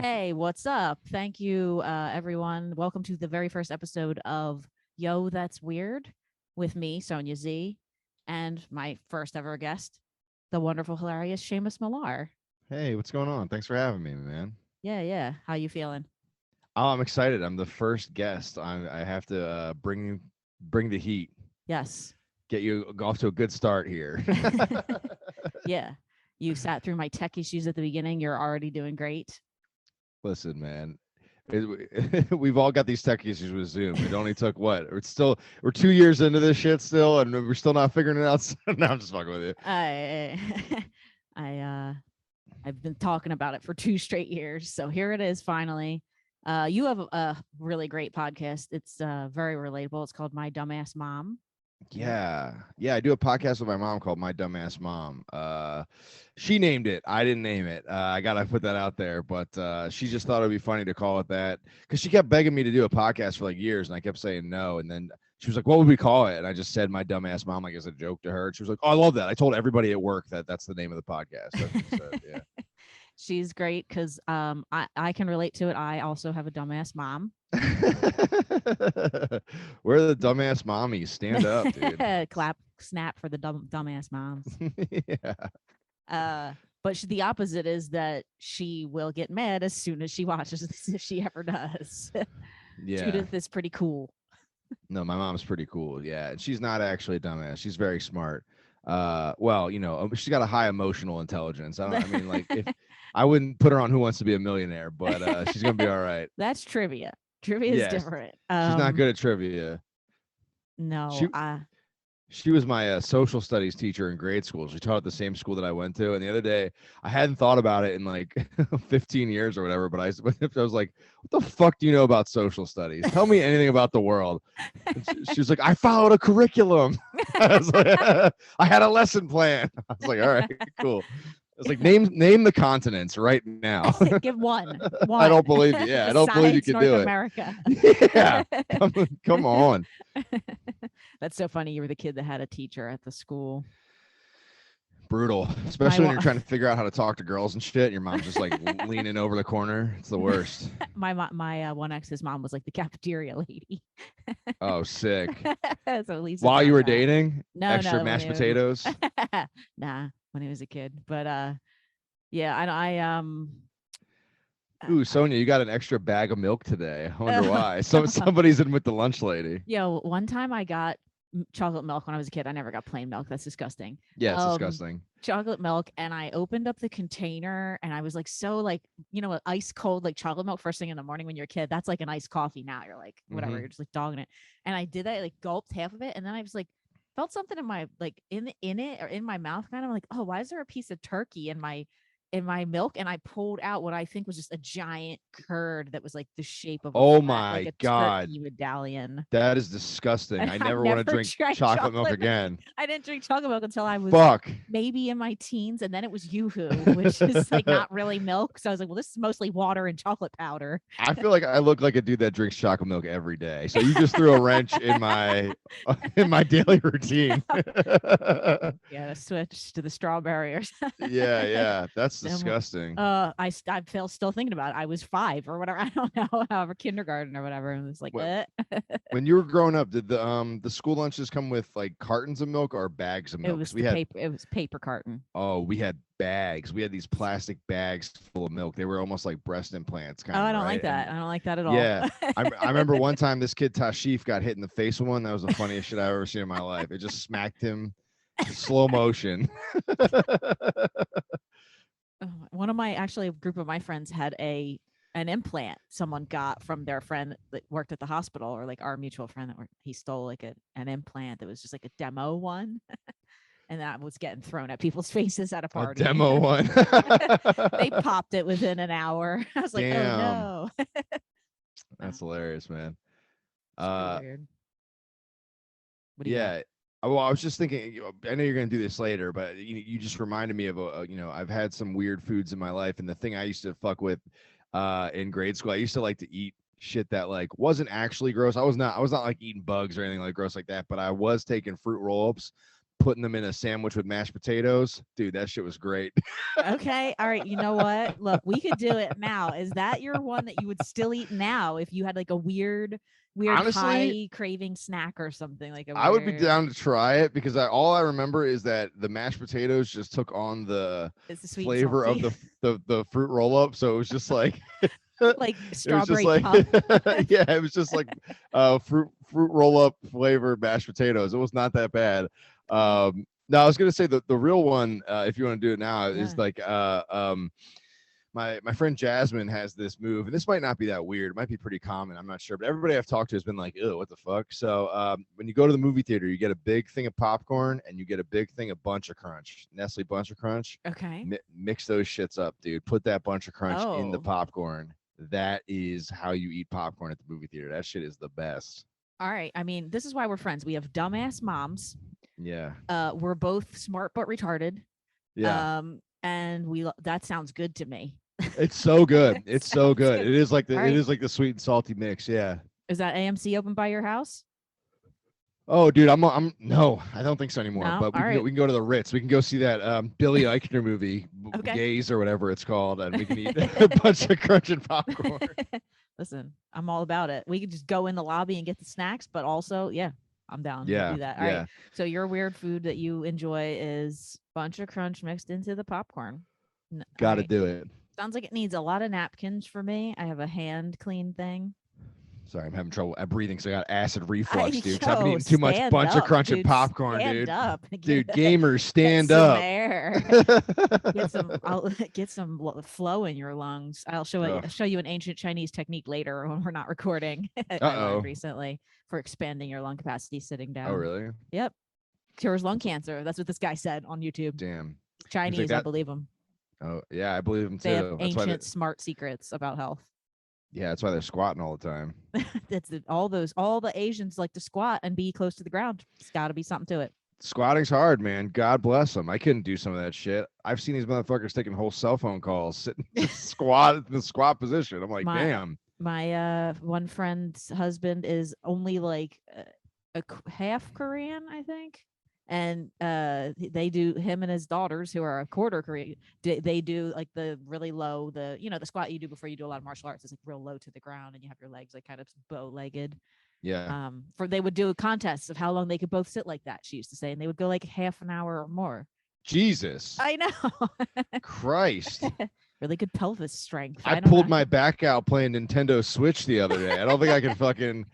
Hey, what's up? Thank you, everyone. Welcome to the very first episode of Yo, That's Weird with me, Sonia Z, and my first ever guest, the wonderful, hilarious Seamus Millar. Hey, what's going on? Thanks for having me, man. Yeah. How you feeling? Oh, I'm excited. I'm the first guest. I have to bring the heat. Yes. Get you off to a good start here. Yeah. You sat through my tech issues at the beginning. You're already doing great. Listen, man. We've all got these tech issues with Zoom. It only took what? We're 2 years into this shit still, and we're still not figuring it out. No, I'm just fucking with you. I, I, I've been talking about it for 2 straight years. So here it is finally. You have a really great podcast. It's very relatable. It's called My Dumbass Mom. Yeah. I do a podcast with my mom called My Dumbass Mom. She named it. I didn't name it. I gotta put that out there, but she just thought it'd be funny to call it that because she kept begging me to do a podcast for like years, and I kept saying no. And then she was like, "What would we call it?" And I just said My Dumbass Mom, like as a joke to her. She was like, "Oh, I love that." I told everybody at work that that's the name of the podcast. That's what she said. Yeah. She's great because I can relate to it. I also have a dumbass mom. We're the dumbass mommies. Stand up, dude. Clap, snap for the dumbass moms. Yeah. But the opposite is that she will get mad as soon as she watches this, if she ever does. Yeah. Judith is pretty cool. No, my mom's pretty cool. Yeah. And she's not actually a dumbass. She's very smart. Well, she's got a high emotional intelligence. I mean, like if I wouldn't put her on Who Wants to Be a Millionaire, but she's gonna be all right. That's trivia. Trivia is Yeah. different. She's not good at trivia. No, She she was my social studies teacher in grade school. She taught at the same school that I went to. And the other day, I hadn't thought about it in like 15 years or whatever. But I was like, "What the fuck do you know about social studies? Tell me anything about the world." And she was like, "I followed a curriculum. I was like, I had a lesson plan." I was like, "All right, cool." It's like name the continents right now. Give one. I don't believe you. Yeah, I don't believe you Besides can North do it. America. Yeah, come on. That's so funny. You were the kid that had a teacher at the school. Brutal, especially when you're trying to figure out how to talk to girls and shit. And your mom's just like leaning over the corner. It's the worst. My one ex's mom was like the cafeteria lady. Oh, sick. So at least while you were dating, no, extra mashed potatoes. Nah, when he was a kid. But yeah, I Ooh, Sonia, you got an extra bag of milk today. I wonder why. Somebody's in with the lunch lady. Yo, one time I got chocolate milk when I was a kid. I never got plain milk. That's disgusting. Yeah, it's disgusting. Chocolate milk, and I opened up the container, and I was like, so like, ice cold like chocolate milk first thing in the morning when you're a kid. That's like an iced coffee now. You're like, whatever, you're just like dogging it. And I did that, like gulped half of it, and then I was like, felt something in my like in it or in my mouth, kind of like, oh, why is there a piece of turkey in my milk? And I pulled out what I think was just a giant curd that was like the shape of oh flat, my like a god turkey medallion. that is disgusting. And I never want to drink chocolate milk again. I didn't drink chocolate milk until I was Fuck. maybe in my teens, and then it was Yoo-Hoo, which is like not really milk. So I was like, well, this is mostly water and chocolate powder. I feel like I look like a dude that drinks chocolate milk every day. So you just threw a wrench in my daily routine. Yeah, switch to the strawberry or something. Yeah, that's disgusting. I feel still thinking about it. I was 5 or whatever. I don't know, however, kindergarten or whatever. And it was like, when you were growing up, did the school lunches come with like cartons of milk or bags of milk? It was paper. It was paper carton. Oh, we had bags. We had these plastic bags full of milk. They were almost like breast implants. I don't like that. I don't like that at all. Yeah, I remember one time this kid Tashif got hit in the face with one. That was the funniest shit I've ever seen in my life. It just smacked him in slow motion. One of my a group of my friends had an implant someone got from their friend that worked at the hospital, or like our mutual friend that he stole like an implant that was just like a demo one. And that was getting thrown at people's faces at a party. A demo one. They popped it within an hour. I was like, damn. Oh no. That's hilarious, man. Weird. What do you got? Well, I was just thinking, I know you're going to do this later, but you just reminded me of, I've had some weird foods in my life. And the thing I used to fuck with in grade school, I used to like to eat shit that like wasn't actually gross. I was not like eating bugs or anything like gross like that, but I was taking fruit roll-ups putting them in a sandwich with mashed potatoes. Dude, that shit was great. Okay. All right. You know what? Look, we could do it now. Is that your one that you would still eat now if you had like a weird Honestly, high craving snack or something like a I would be weird? down to try it because all I remember is that the mashed potatoes just took on the It's the sweet and flavor of salty, the fruit roll up. So it was just like like it was just strawberry like puff. yeah, it was just like fruit roll up flavored mashed potatoes. It was not that bad. Okay. No, I was gonna say the real one, if you want to do it now, is Yeah. like my friend Jasmine has this move, and this might not be that weird. It might be pretty common. I'm not sure, but everybody I've talked to has been like, "Ew, what the fuck?" So when you go to the movie theater, you get a big thing of popcorn and you get a big thing of Bunch of Crunch, Nestle Bunch of Crunch. Okay. Mix those shits up, dude. Put that Bunch of Crunch in the Oh. popcorn. That is how you eat popcorn at the movie theater. That shit is the best. All right. I mean, this is why we're friends. We have dumbass moms. Yeah. We're both smart but retarded. Yeah. And that sounds good to me. It's so good. It It's so sounds good. good. It is like All right. the sweet and salty mix. Yeah. Is that AMC open by your house? Oh, dude, I'm no, I don't think so anymore. No. But All right. we can go to the Ritz. We can go see that Billy Eichner movie, Okay. Gaze or whatever it's called, and we can eat a bunch of crunching popcorn. Listen, I'm all about it. We could just go in the lobby and get the snacks, but also, yeah, I'm down to Yeah, do that. All yeah. right. So your weird food that you enjoy is bunch of crunch mixed into the popcorn. All Got to right. do it. Sounds like it needs a lot of napkins for me. I have a hand clean thing. Sorry, I'm having trouble breathing, so I got acid reflux, I dude. Because I've been yo, eating too much stand bunch of up, crunching dude. popcorn, Stand dude. up. Dude, Get, gamers, get stand some up. air. Get some. I'll get some flow in your lungs. I'll show you an ancient Chinese technique later when we're not recording. I learned recently for expanding your lung capacity sitting down. Oh, really? Yep. Cures lung cancer. That's what this guy said on YouTube. Damn. Chinese, I believe him. Oh, yeah, I believe him too. They have That's ancient smart secrets about health. Yeah, that's why they're squatting all the time. That's all the Asians like to squat and be close to the ground. It's got to be something to it. Squatting's hard, man. God bless them. I couldn't do some of that shit. I've seen these motherfuckers taking whole cell phone calls, sitting squat in the squat position. I'm like, damn. My one friend's husband is only like a half Korean, I think. And they do, him and his daughters who are a quarter Korean, they do like the really low, the squat you do before you do a lot of martial arts. It's like real low to the ground and you have your legs like kind of bow-legged. Yeah. They would do contests of how long they could both sit like that, she used to say, and they would go like half an hour or more. Jesus. I know. Christ. Really good pelvis strength. I pulled my back out playing Nintendo Switch the other day. I don't think I can fucking.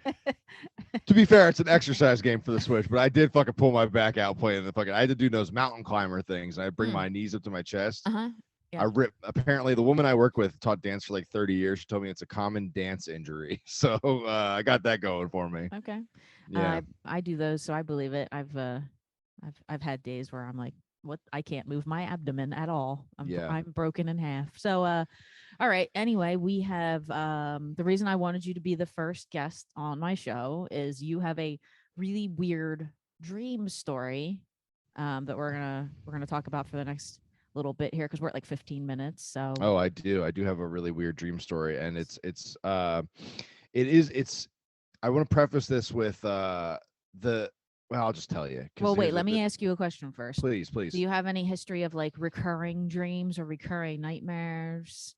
To be fair, it's an exercise game for the Switch, but I did fucking pull my back out playing the fucking. I had to do those mountain climber things, and I bring my knees up to my chest. Uh-huh. Yeah. I rip. Apparently, the woman I work with taught dance for like 30 years. She told me it's a common dance injury, so I got that going for me. Okay. Yeah, I do those, so I believe it. I've had days where I'm like, what? I can't move my abdomen at all. I'm broken in half. So all right. Anyway, we have the reason I wanted you to be the first guest on my show is you have a really weird dream story that we're gonna talk about for the next little bit here because we're at like 15 minutes. So I do have a really weird dream story, and it's I want to preface this with well, I'll just tell you. Well, wait, let me ask you a question first. Please. Do you have any history of like recurring dreams or recurring nightmares?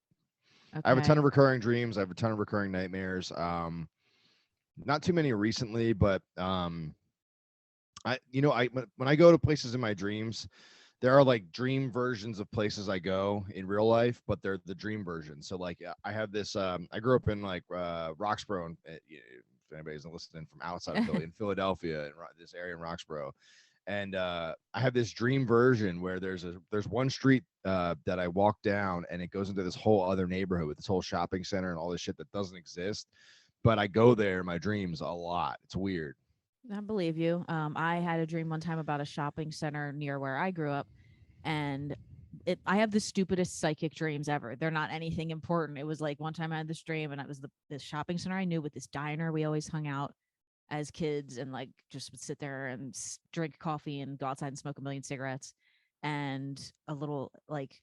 Okay. I have a ton of recurring dreams. I have a ton of recurring nightmares. Not too many recently, but when I go to places in my dreams, there are like dream versions of places I go in real life, but they're the dream version. So like I have this, I grew up in like Roxborough, if anybody's listening from outside of Philly, in Philadelphia, in this area in Roxborough. And I have this dream version where there's one street that I walk down and it goes into this whole other neighborhood with this whole shopping center and all this shit that doesn't exist. But I go there in my dreams a lot. It's weird. I believe you. I had a dream one time about a shopping center near where I grew up, and I have the stupidest psychic dreams ever. They're not anything important. It was like one time I had this dream, and it was this shopping center I knew with this diner we always hung out as kids, and like just would sit there and drink coffee and go outside and smoke a million cigarettes, and a little like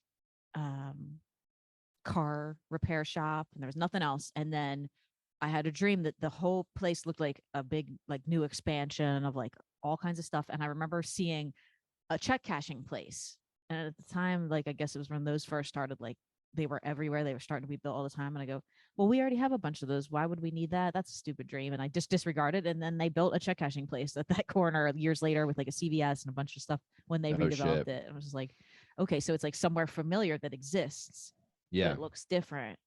car repair shop, and there was nothing else. And then I had a dream that the whole place looked like a big, like new expansion of like all kinds of stuff. And I remember seeing a check cashing place. And at the time, like I guess it was when those first started, like they were everywhere. They were starting to be built all the time. And I go, well, we already have a bunch of those. Why would we need that? That's a stupid dream. And I just disregarded. And then they built a check cashing place at that corner years later with like a CVS and a bunch of stuff when they redeveloped it. And I was just like, okay, so it's like somewhere familiar that exists. Yeah. But it looks different.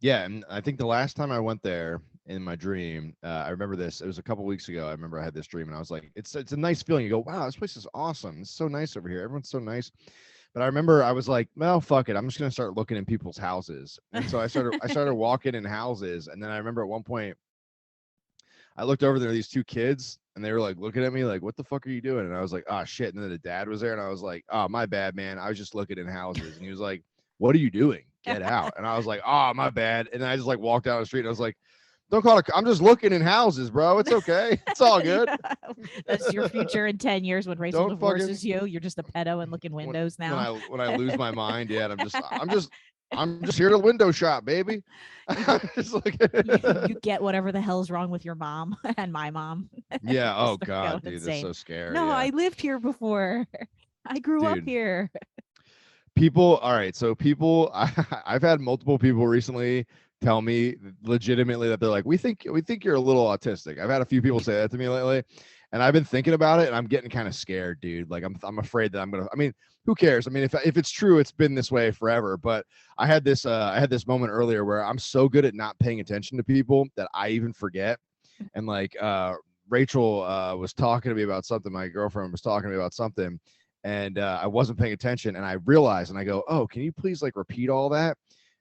Yeah. And I think the last time I went there in my dream, I remember this. It was a couple weeks ago. I remember I had this dream and I was like, it's a nice feeling. You go, wow, this place is awesome. It's so nice over here. Everyone's so nice. But I remember I was like, well, fuck it. I'm just gonna start looking in people's houses. And so I started walking in houses. And then I remember at one point I looked over there, these two kids, and they were like looking at me like, what the fuck are you doing? And I was like, oh shit. And then the dad was there and I was like, oh, my bad, man. I was just looking in houses. And he was like, what are you doing? Get out. And I was like, oh, my bad. And then I just like walked down the street and I was like, don't call it. I'm just looking in houses, bro. It's okay. It's all good. That's your future in 10 years when Rachel divorces you. You're just a pedo and looking windows now. When I lose my mind, yeah. And I'm just here to window shop, baby. Just like you get whatever the hell's wrong with your mom and my mom. Yeah. Oh God, dude, that's so scary. No, yeah. I lived here before. I grew up here. People, all right. So people, I've had multiple people recently tell me legitimately that they're like, we think you're a little autistic. I've had a few people say that to me lately, and I've been thinking about it, and I'm getting kind of scared, dude. Like I'm afraid that I'm gonna. I mean, who cares? I mean, if it's true, it's been this way forever. But I had this moment earlier where I'm so good at not paying attention to people that I even forget. And like Rachel was talking to me about something. My girlfriend was talking to me about something, and I wasn't paying attention, and I realized, and I go, oh, can you please like repeat all that?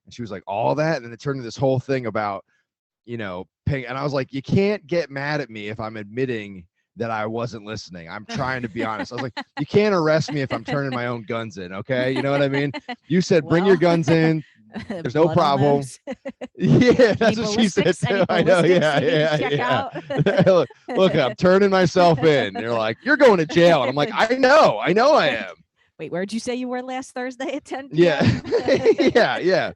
And she was like, all that? And then it turned into this whole thing about, paying. And I was like, you can't get mad at me if I'm admitting that I wasn't listening. I'm trying to be honest. I was like, you can't arrest me if I'm turning my own guns in. Okay. You know what I mean? You said, bring your guns in. There's no problem. Yeah, that's what she said too. I know. Yeah. Look, I'm turning myself in. They're like, you're going to jail. And I'm like, I know I am. Wait, where'd you say you were last Thursday at 10 p.m.? Yeah.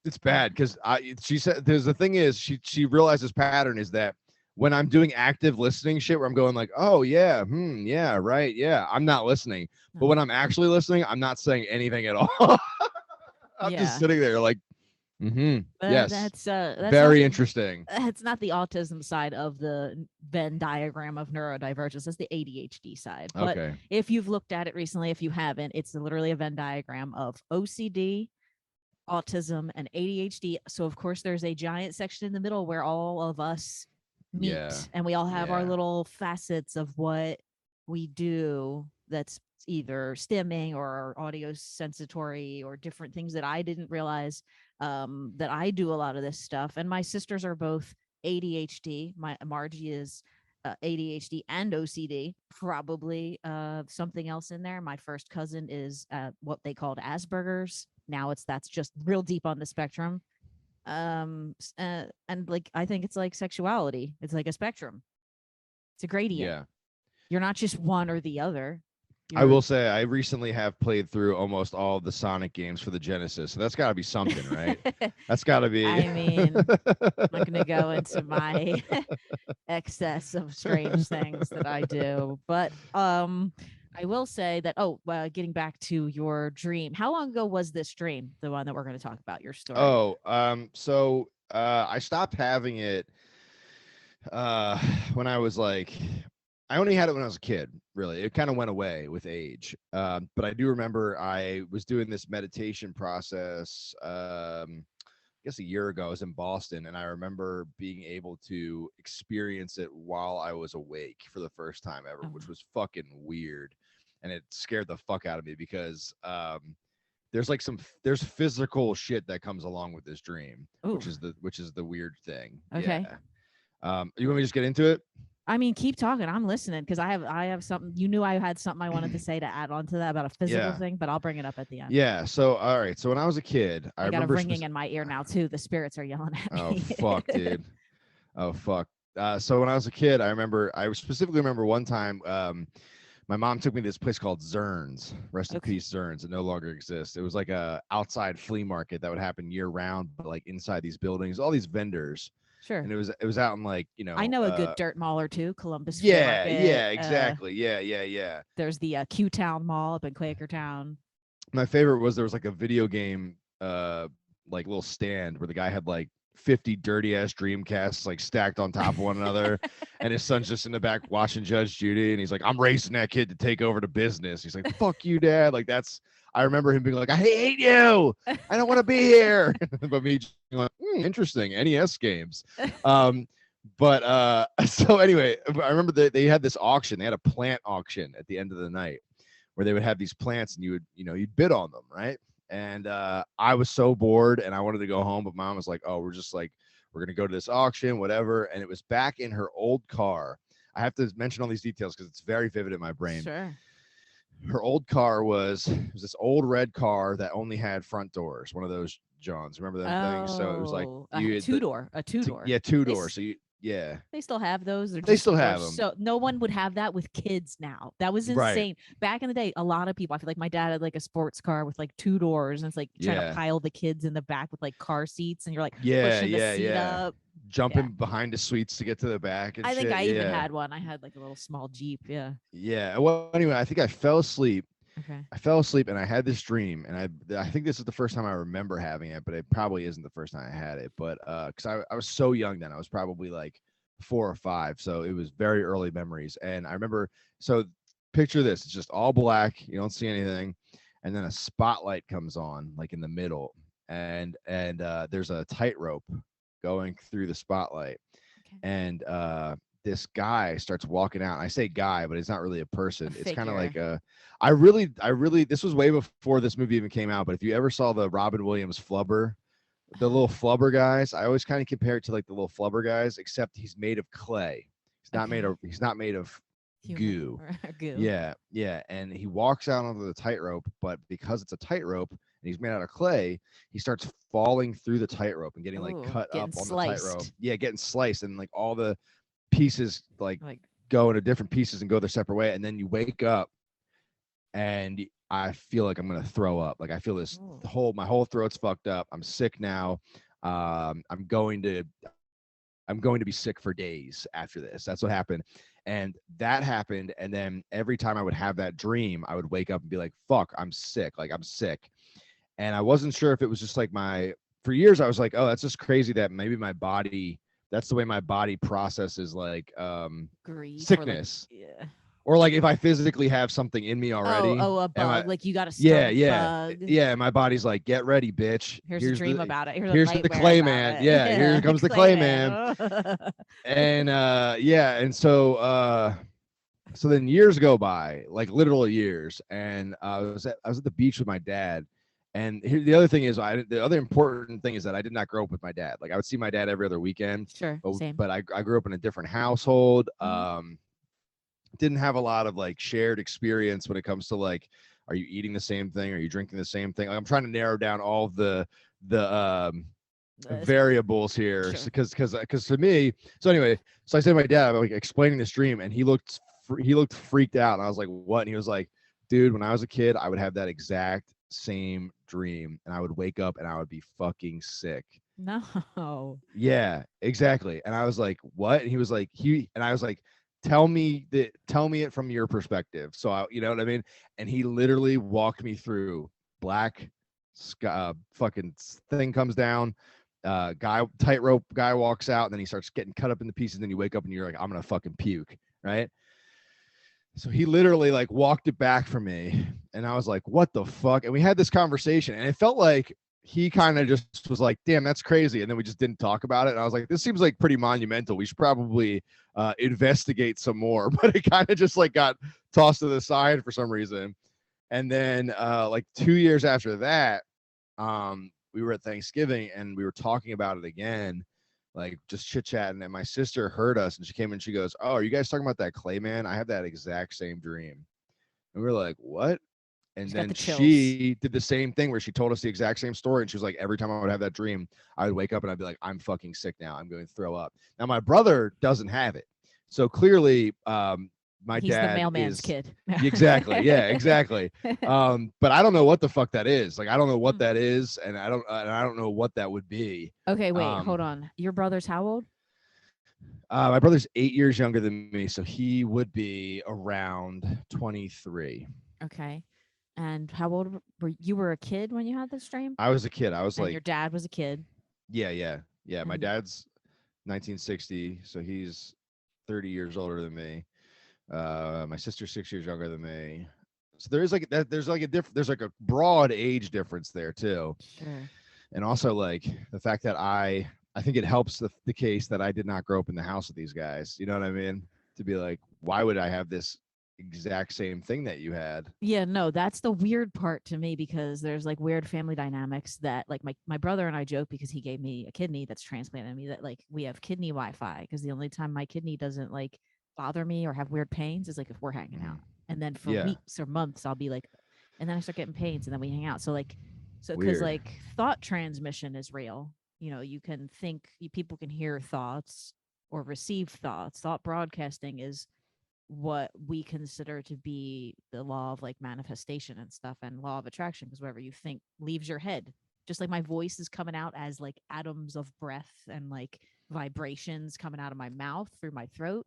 It's bad because she said the thing is she realized this pattern is that when I'm doing active listening shit where I'm going like, oh yeah, yeah, right, yeah, I'm not listening. But when I'm actually listening, I'm not saying anything at all. I'm just sitting there like, yes, that's very interesting. It's not the autism side of the Venn diagram of neurodivergence. It's the ADHD side. But if you've looked at it recently, if you haven't, it's literally a Venn diagram of OCD, autism, and ADHD. So of course there's a giant section in the middle where all of us meet, and we all have our little facets of what we do that's either stimming or audio sensitory or different things that I didn't realize that I do a lot of this stuff. And my sisters are both ADHD. Margie is ADHD and OCD, probably something else in there. My first cousin is what they called Asperger's. Now that's just real deep on the spectrum. And like I think it's like sexuality. It's like a spectrum. It's a gradient. Yeah. You're not just one or the other. I will say I recently have played through almost all of the Sonic games for the Genesis. So that's got to be something, right? That's got to be. I mean, I'm not going to go into my excess of strange things that I do. But I will say that, getting back to your dream, how long ago was this dream, the one that we're going to talk about, your story? So I stopped having it when I was like, I only had it when I was a kid, really. It kind of went away with age. But I do remember I was doing this meditation process, I guess a year ago. I was in Boston, and I remember being able to experience it while I was awake for the first time ever, which was fucking weird. And it scared the fuck out of me because there's physical shit that comes along with this dream, which is the weird thing. Okay. Yeah. You want me to just get into it? I mean, keep talking. I'm listening because I have something. You knew I had something I wanted to say to add on to that about a physical thing, but I'll bring it up at the end. Yeah. So, all right. So when I was a kid, I got remember a ringing in my ear now too. The spirits are yelling at me. Oh fuck, dude. Oh fuck. So when I was a kid, I specifically remember one time, my mom took me to this place called Zern's. Rest in peace, Zern's. It no longer exists. It was like a outside flea market that would happen year round, but like inside these buildings, all these vendors. Sure. And it was out in like, I know a good dirt mall or two, Columbus Flea yeah, Market. yeah, exactly. Yeah. There's the Q Town Mall up in Quakertown. My favorite was there was like a video game like little stand where the guy had like 50 dirty ass Dreamcasts like stacked on top of one another, and his son's just in the back watching Judge Judy, and he's like, I'm racing that kid to take over the business. He's like, fuck you, dad. Like, that's, I remember him being like, I hate you, I don't want to be here. But me just being like, interesting, NES games. But so anyway, I remember they had this auction. They had a plant auction at the end of the night where they would have these plants, and you would, you'd bid on them, right? And I was so bored and I wanted to go home, but mom was like, oh, we're gonna go to this auction, whatever. And it was back in her old car. I have to mention all these details because it's very vivid in my brain. Sure. Her old car was this old red car that only had front doors, one of those Johns. Remember them things? So it was like a two-door. Yeah, two-door. So yeah. They still have those. They still have them. So no one would have that with kids now. That was insane. Right. Back in the day, a lot of people, I feel like my dad had like a sports car with like 2 doors, and it's like trying to pile the kids in the back with like car seats, and you're like pushing the seat up. Jumping behind the suites to get to the back. And I think I even had one. I had like a little small Jeep. Yeah. Yeah. Well, anyway, I think I fell asleep. Okay. I fell asleep and I had this dream, and I think this is the first time I remember having it, but it probably isn't the first time I had it. But because I was so young then, I was probably like 4 or 5, so it was very early memories. And I remember, so picture this, it's just all black, you don't see anything, and then a spotlight comes on like in the middle, and there's a tightrope going through the spotlight. Okay. And this guy starts walking out. I say guy, but it's not really a person. It's kind of like I really this was way before this movie even came out, but if you ever saw the Robin Williams Flubber, the little flubber guys, I always kind of compare it to like the little flubber guys, except he's made of clay. He's not made of goo. Yeah. And he walks out onto the tightrope, but because it's a tightrope and he's made out of clay, he starts falling through the tightrope and getting like cut up on the tightrope. Yeah, getting sliced, and like all the pieces like go into different pieces and go their separate way. And then you wake up and I feel like I'm gonna throw up. Like I feel this my whole throat's fucked up. I'm sick now. I'm going to be sick for days after this. That's what happened. And that happened. And then every time I would have that dream, I would wake up and be like, fuck, I'm sick. Like I'm sick. And I wasn't sure if it was just like for years, I was like, oh, that's just crazy that maybe my body, that's the way my body processes like grief, sickness. Or like if I physically have something in me already. Oh, a bug. Like you got a bug. Yeah. My body's like, get ready, bitch. Here's a dream about it. Here's the clay man. Yeah, here comes the clay man. And and so then years go by, like literal years, and I was at the beach with my dad. And the other thing is, the other important thing is that I did not grow up with my dad. Like I would see my dad every other weekend. Sure, same. But I grew up in a different household. Mm-hmm. Didn't have a lot of like shared experience when it comes to like, are you eating the same thing? Are you drinking the same thing? Like, I'm trying to narrow down all of the variables here, because for me. So anyway, so I said to my dad, I'm like explaining this dream, and he looked freaked out, and I was like, what? And he was like, dude, when I was a kid, I would have that exact same dream, and I would wake up and I would be fucking sick. No. Yeah, exactly. And I was like, what? And he was like, and I was like, tell me it from your perspective. So you know what I mean? And he literally walked me through black sky, fucking thing comes down, tightrope guy walks out, and then he starts getting cut up into pieces, and then you wake up and you're like, I'm gonna fucking puke, right? So he literally like walked it back from me, and I was like, what the fuck? And we had this conversation, and it felt like he kind of just was like, damn, that's crazy. And then we just didn't talk about it. And I was like, this seems like pretty monumental. We should probably investigate some more. But it kind of just like got tossed to the side for some reason. And then like 2 years after that, we were at Thanksgiving and we were talking about it again, like just chit chatting. And my sister heard us and she came and she goes, oh, are you guys talking about that clay man? I have that exact same dream. And we were like, what? And then she did the same thing where she told us the exact same story. And she was like, every time I would have that dream, I would wake up and I'd be like, I'm fucking sick now. I'm going to throw up. Now, my brother doesn't have it. So clearly, my He's the dad mailman's is kid. exactly, yeah, exactly. But I don't know what the fuck that is. Like I don't know what Mm. that is, and I don't know what that would be. Okay, wait, Um, hold on. Your brother's how old? my brother's 8 years younger than me, so he would be around 23. Okay. And how old were you? Were a kid when you had this dream? I was a kid. I was And like, your dad was a kid. yeah. My And dad's 1960, so he's 30 years older than me. My sister's 6 years younger than me. So there is like that. There's like a broad age difference there too, sure. and also like the fact that I think it helps the case that I did not grow up in the house with these guys. You know what I mean? To be like, why would I have this exact same thing that you had? Yeah, no, that's the weird part to me because there's like weird family dynamics that like my brother and I joke because he gave me a kidney that's transplanted me that like we have kidney Wi-Fi because the only time my kidney doesn't like bother me or have weird pains is like if we're hanging out. And then for Yeah, weeks or months I'll be like and then I start getting pains and then we hang out. So like so cuz weird. like thought transmission is real. You know, you can think people can hear thoughts or receive thoughts. Thought broadcasting is what we consider to be the law of like manifestation and stuff and law of attraction because whatever you think leaves your head just like my voice is coming out as like atoms of breath and like vibrations coming out of my mouth through my throat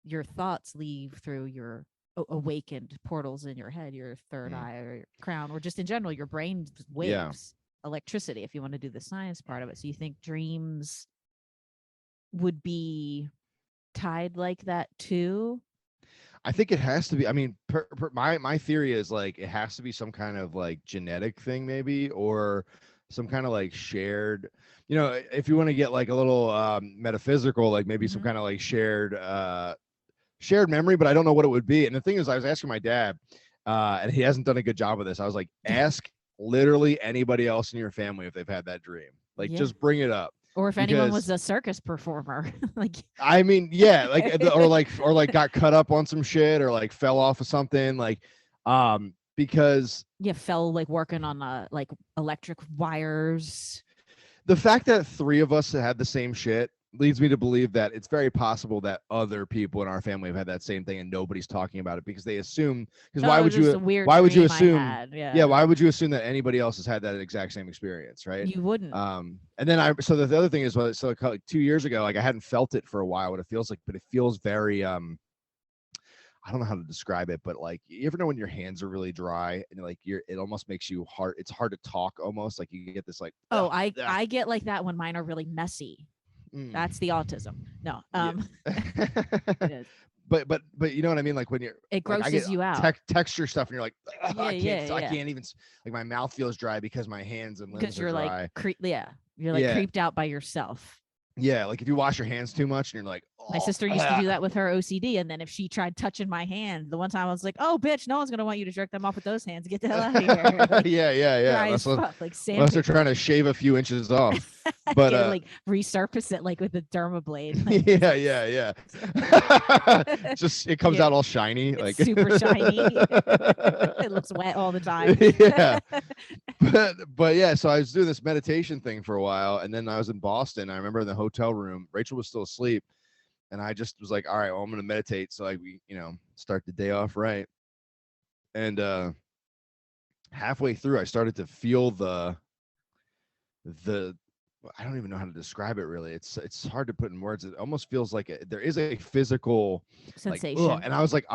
your thoughts leave through your awakened portals in your head your third Mm. eye or your crown or just in general your brain Yeah, waves electricity if you want to do the science part of it so you think dreams would be tied like that too. I think it has to be. I mean, my theory is like it has to be some kind of like genetic thing, maybe, or some kind of like shared. You know, if you want to get like a little metaphysical, like maybe some Mm-hmm. kind of like shared memory, but I don't know what it would be. And the thing is, I was asking my dad, and he hasn't done a good job of this. I was like, ask literally anybody else in your family if they've had that dream. Like, Yeah. just bring it up Or if anyone was because a circus performer, like I mean, yeah, like or like got cut up on some shit or like fell off of something, like because yeah, fell like working on like electric wires. the fact that three of us had the same shit leads me to believe that it's very possible that other people in our family have had that same thing and nobody's talking about it because they assume because Oh, just a weird why would you dream I assume had. yeah, Yeah. why would you assume that anybody else has had that exact same experience, right? You wouldn't. And then so the other thing is so like 2 years ago, like I hadn't felt it for a while what it feels like, but it feels very I don't know how to describe it, but like you ever know when your hands are really dry and like it almost makes you hard. It's hard to talk almost like you get this like Oh, ugh, ugh. I get like that when mine are really messy. That's the autism. No. Yeah. It is. but you know what I mean? Like when you're It like I get grosses you out. texture stuff and you're like Yeah, yeah, I yeah. can't even like my mouth feels dry because my hands and Because limbs are you're like dry. yeah, you're like Yeah. creeped out by yourself. Yeah, like if you wash your hands too much and you're like, My oh, sister used to do that with her OCD. And then if she tried touching my hand, the one time I was like, oh, bitch, no one's going to want you to jerk them off with those hands. Get the hell out of here. Like, yeah. dry as fuck, like Unless they're sandpaper. trying to shave a few inches off. But Like resurface it like with a derma blade. Like, yeah. Just it comes yeah, out all shiny. it's Like super shiny. It looks wet all the time. Yeah. But yeah, so I was doing this meditation thing for a while, and then I was in Boston. I remember in the hotel room, Rachel was still asleep, and I just was like, all right, well, I'm gonna meditate. So like we, start the day off right. And halfway through, I started to feel the I don't even know how to describe it really. It's hard to put in words. It almost feels like there is a physical sensation. Like, and I was like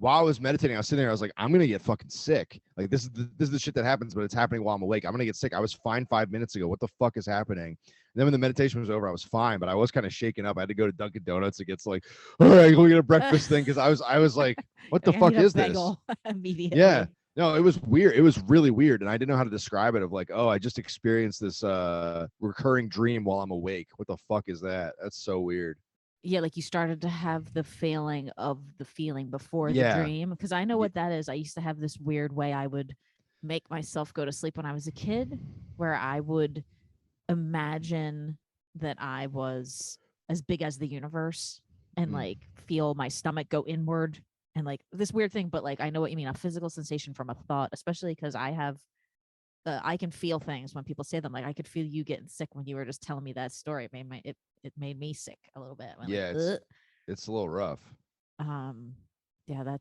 while I was meditating, I was sitting there, I was like, I'm gonna get fucking sick. Like this is the shit that happens, but it's happening while I'm awake. I'm gonna get sick. I was fine 5 minutes ago. What the fuck is happening? And then when the meditation was over, I was fine, but I was kind of shaken up. I had to go to Dunkin' Donuts to get like, all right, go get a breakfast thing because I was like, what the fuck is this? Immediately. Yeah. No, it was weird. It was really weird. And I didn't know how to describe it of like, oh, I just experienced this recurring dream while I'm awake. What the fuck is that? That's so weird. Yeah, like you started to have the feeling of the feeling before the Yeah. dream. Because I know what that is. I used to have this weird way I would make myself go to sleep when I was a kid, where I would imagine that I was as big as the universe and like feel my stomach go inward and like this weird thing, but like I know what you mean, a physical sensation from a thought, especially because I have I can feel things when people say them. Like I could feel you getting sick when you were just telling me that story. It made it made me sick a little bit. Yeah, like, it's a little rough. um Yeah,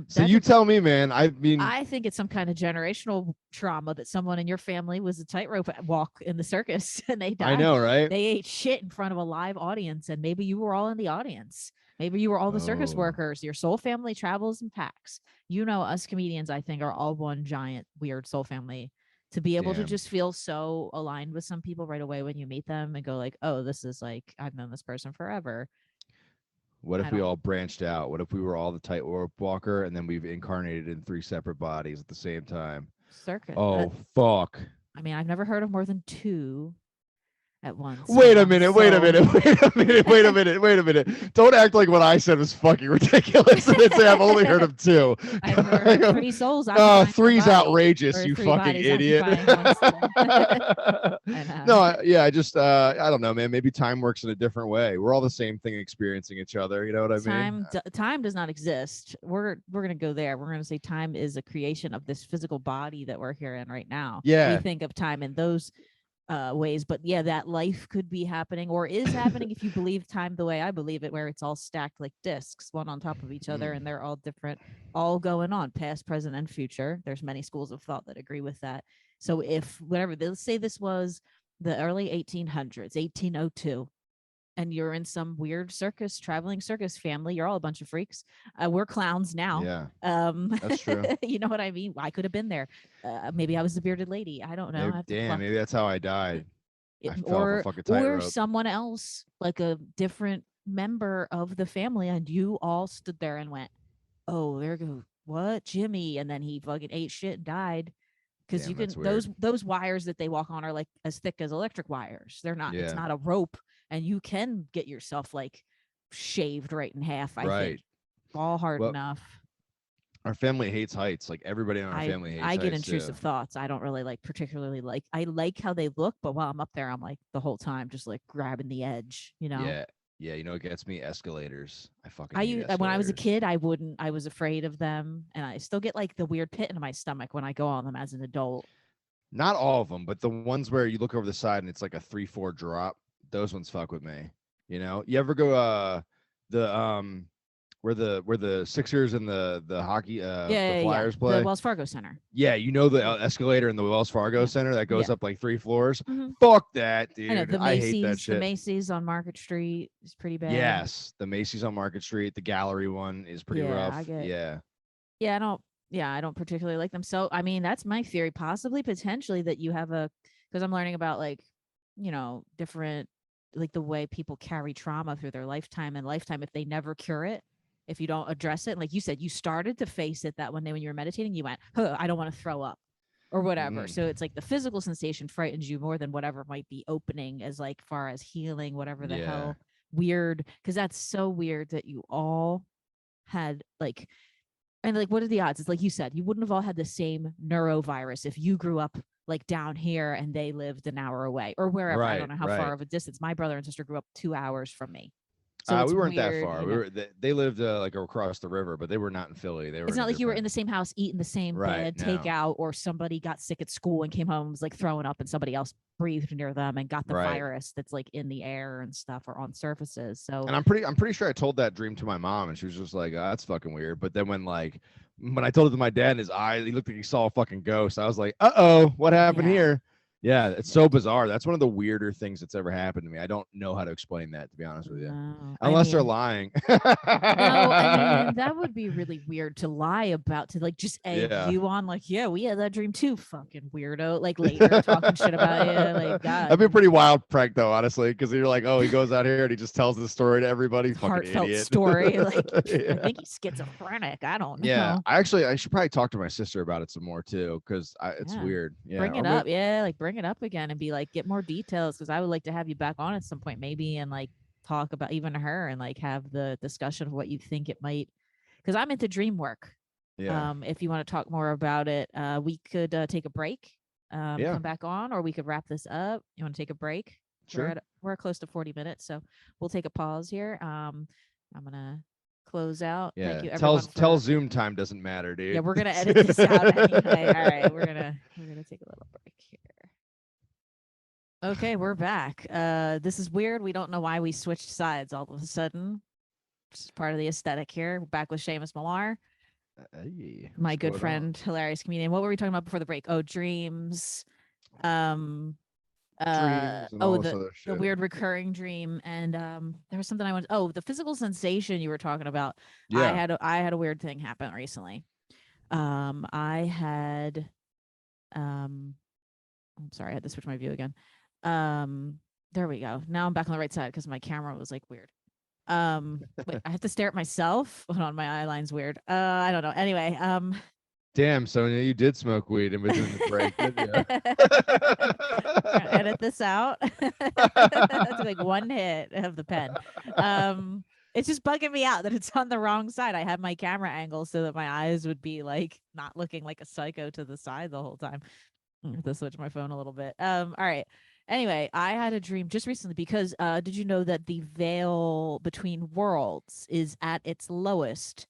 So you tell me, man. I mean, I think it's some kind of generational trauma that someone in your family was a tightrope walk in the circus and they I died. know, right? They ate shit in front of a live audience, and maybe you were all in the audience. Maybe you were all the circus Oh, workers. Your soul family travels in packs. You know, us comedians, I think, are all one giant weird soul family. To be able to damn. just feel so aligned with some people right away when you meet them and go like, oh, this is like I've known this person forever. What I if we don't all branched out? What if we were all the tightrope walker and then we've incarnated in 3 separate bodies at the same time? circuit. Oh, fuck. I mean, I've never heard of more than two at once in Wait a one minute, wait a soul. minute, wait a minute, wait a minute, wait a minute. Don't act like what I said was fucking ridiculous and then say I've only heard of 2. I've never heard of 3 souls occupying one Three's body, outrageous, or you 3 fucking bodies idiot. occupying one soul. I No, know. yeah, I just I don't know, man. Maybe time works in a different way. We're all the same thing experiencing each other. You know what I mean? Time does not exist. We're gonna go there. We're gonna say time is a creation of this physical body that we're here in right now. We Yeah. think of time in those ways, but yeah, that life could be happening or is happening if you believe time the way I believe it, where it's all stacked like discs, one on top of each other, and they're all different, all going on, past, present, and future. There's many schools of thought that agree with that. So if whatever, let's say this was the early 1800s, 1802, and you're in some weird traveling circus family. You're all a bunch of freaks. We're clowns now. Yeah, that's true. You know what I mean? I could have been there. Maybe I was the bearded lady. I don't know. I Maybe, have to damn, pluck maybe that's how I died. I fell off a or fucking or tightrope. someone else, like a different member of the family, and you all stood there and went, "Oh, there goes what Jimmy," and then he fucking ate shit and died. Because you Damn, can that's weird. those wires that they walk on are like as thick as electric wires. They're not. It's Yeah, not a rope, and you can get yourself like shaved right in half. I think right. all hard Well, enough. our family hates heights. Like everybody in our family hates I get heights too. intrusive thoughts. I don't really like particularly like. I like how they look, but while I'm up there, I'm like the whole time just like grabbing the edge. You know. Yeah, yeah. You know what gets me? Escalators. I fucking hate When I was a escalators. kid, I wouldn't. I was afraid of them, and I still get like the weird pit in my stomach when I go on them as an adult. Not all of them, but the ones where you look over the side and it's like a 3-4 drop. Those ones fuck with me. You know, you ever go the where the Sixers and the hockey the Yeah. Flyers The play? Wells Fargo Center. Yeah, you know the escalator in the Wells Fargo Yeah. Center that goes Yeah. up like 3 floors. Mm-hmm. Fuck that, I know dude. I hate that The shit. Macy's on Market Street is pretty bad. Yes, the Macy's on Market Street, the gallery one is pretty Yeah, rough. I get. Yeah. Yeah, I don't. Yeah, I don't particularly like them. So, I mean, that's my theory. Possibly, potentially, that you have because I'm learning about like, different, like the way people carry trauma through their lifetime and lifetime if they never cure it, if you don't address it. And like you said, you started to face it that one day when you were meditating. You went, huh, I don't want to throw up or whatever. So Mm, it's like the physical sensation frightens you more than whatever might be opening as like far as healing, whatever the yeah. hell weird. Because that's so weird that you all had like and like what are the odds? It's like you said, you wouldn't have all had the same neurovirus if you grew up like down here and they lived an hour away or wherever. I don't Right, know how far right. of a distance. My brother and sister grew up 2 hours from me. So it's We weren't that weird, far. They lived like across the river, but they were not in Philly. They were it's in a not like you were in different. the same house eating the same Right. bad No. takeout or somebody got sick at school and came home and was like throwing up and somebody else breathed near them and got the Right. virus that's like in the air and stuff or on surfaces. So And I'm pretty sure I told that dream to my mom, and she was just like, oh, "That's fucking weird." But then when I told it to my dad, in his eyes, he looked like he saw a fucking ghost. I was like, "Uh-oh, what happened yeah. here?" Yeah, it's Yeah. so bizarre. That's one of the weirder things that's ever happened to me. I don't know how to explain that, to be honest with you, No. unless they're lying. No, I mean that would be really weird to lie about, to like just egg Yeah. you on like, yeah, we had that dream too, fucking weirdo. Like later talking shit about you, like God. That'd be a pretty wild prank, though, honestly, because you're like, oh, he goes out here and he just tells the story to everybody. Fucking Heartfelt idiot. story. Like Yeah. I think he's schizophrenic. I don't Yeah, know. I should probably talk to my sister about it some more too, because it's Yeah. weird. Yeah, Bring or it maybe, up. Yeah, like bring it up again and be like, get more details because I would like to have you back on at some point, maybe, and like talk about even her and like have the discussion of what you think it might, because I'm into dream work. yeah, If you want to talk more about it, we could take a break, yeah, come back on, or we could wrap this up. You want to take a break? sure. We're close to 40 minutes, so we'll take a pause here. I'm gonna close out. Thank Yeah, you everyone tell for. Zoom time doesn't matter, dude. Yeah, we're gonna edit this out anyway. All right, we're gonna take a little break here. Okay, we're back. This is weird. We don't know why we switched sides all of a sudden. It's part of the aesthetic here. Back with Seamus Millar, Hey, my what's good going on? friend, hilarious comedian. What were we talking about before the break? Oh, dreams. Um, Dreams and oh, all this the other the shit. weird recurring dream, and there was something I wanted. Oh, the physical sensation you were talking about. Yeah. I had a weird thing happen recently. I had um, I'm sorry, I had to switch my view again. There we go. Now I'm back on the right side because my camera was like weird. Wait, I have to stare at myself. Hold on, my eye line's weird. I don't know. Anyway, Damn, Sonia, you did smoke weed in between the break, didn't you? edit this out. That's like one hit of the pen. Um, it's just bugging me out that it's on the wrong side. I had my camera angle so that my eyes would be like not looking like a psycho to the side the whole time. I have to switch my phone a little bit. All right. Anyway, I had a dream just recently because did you know that the veil between worlds is at its lowest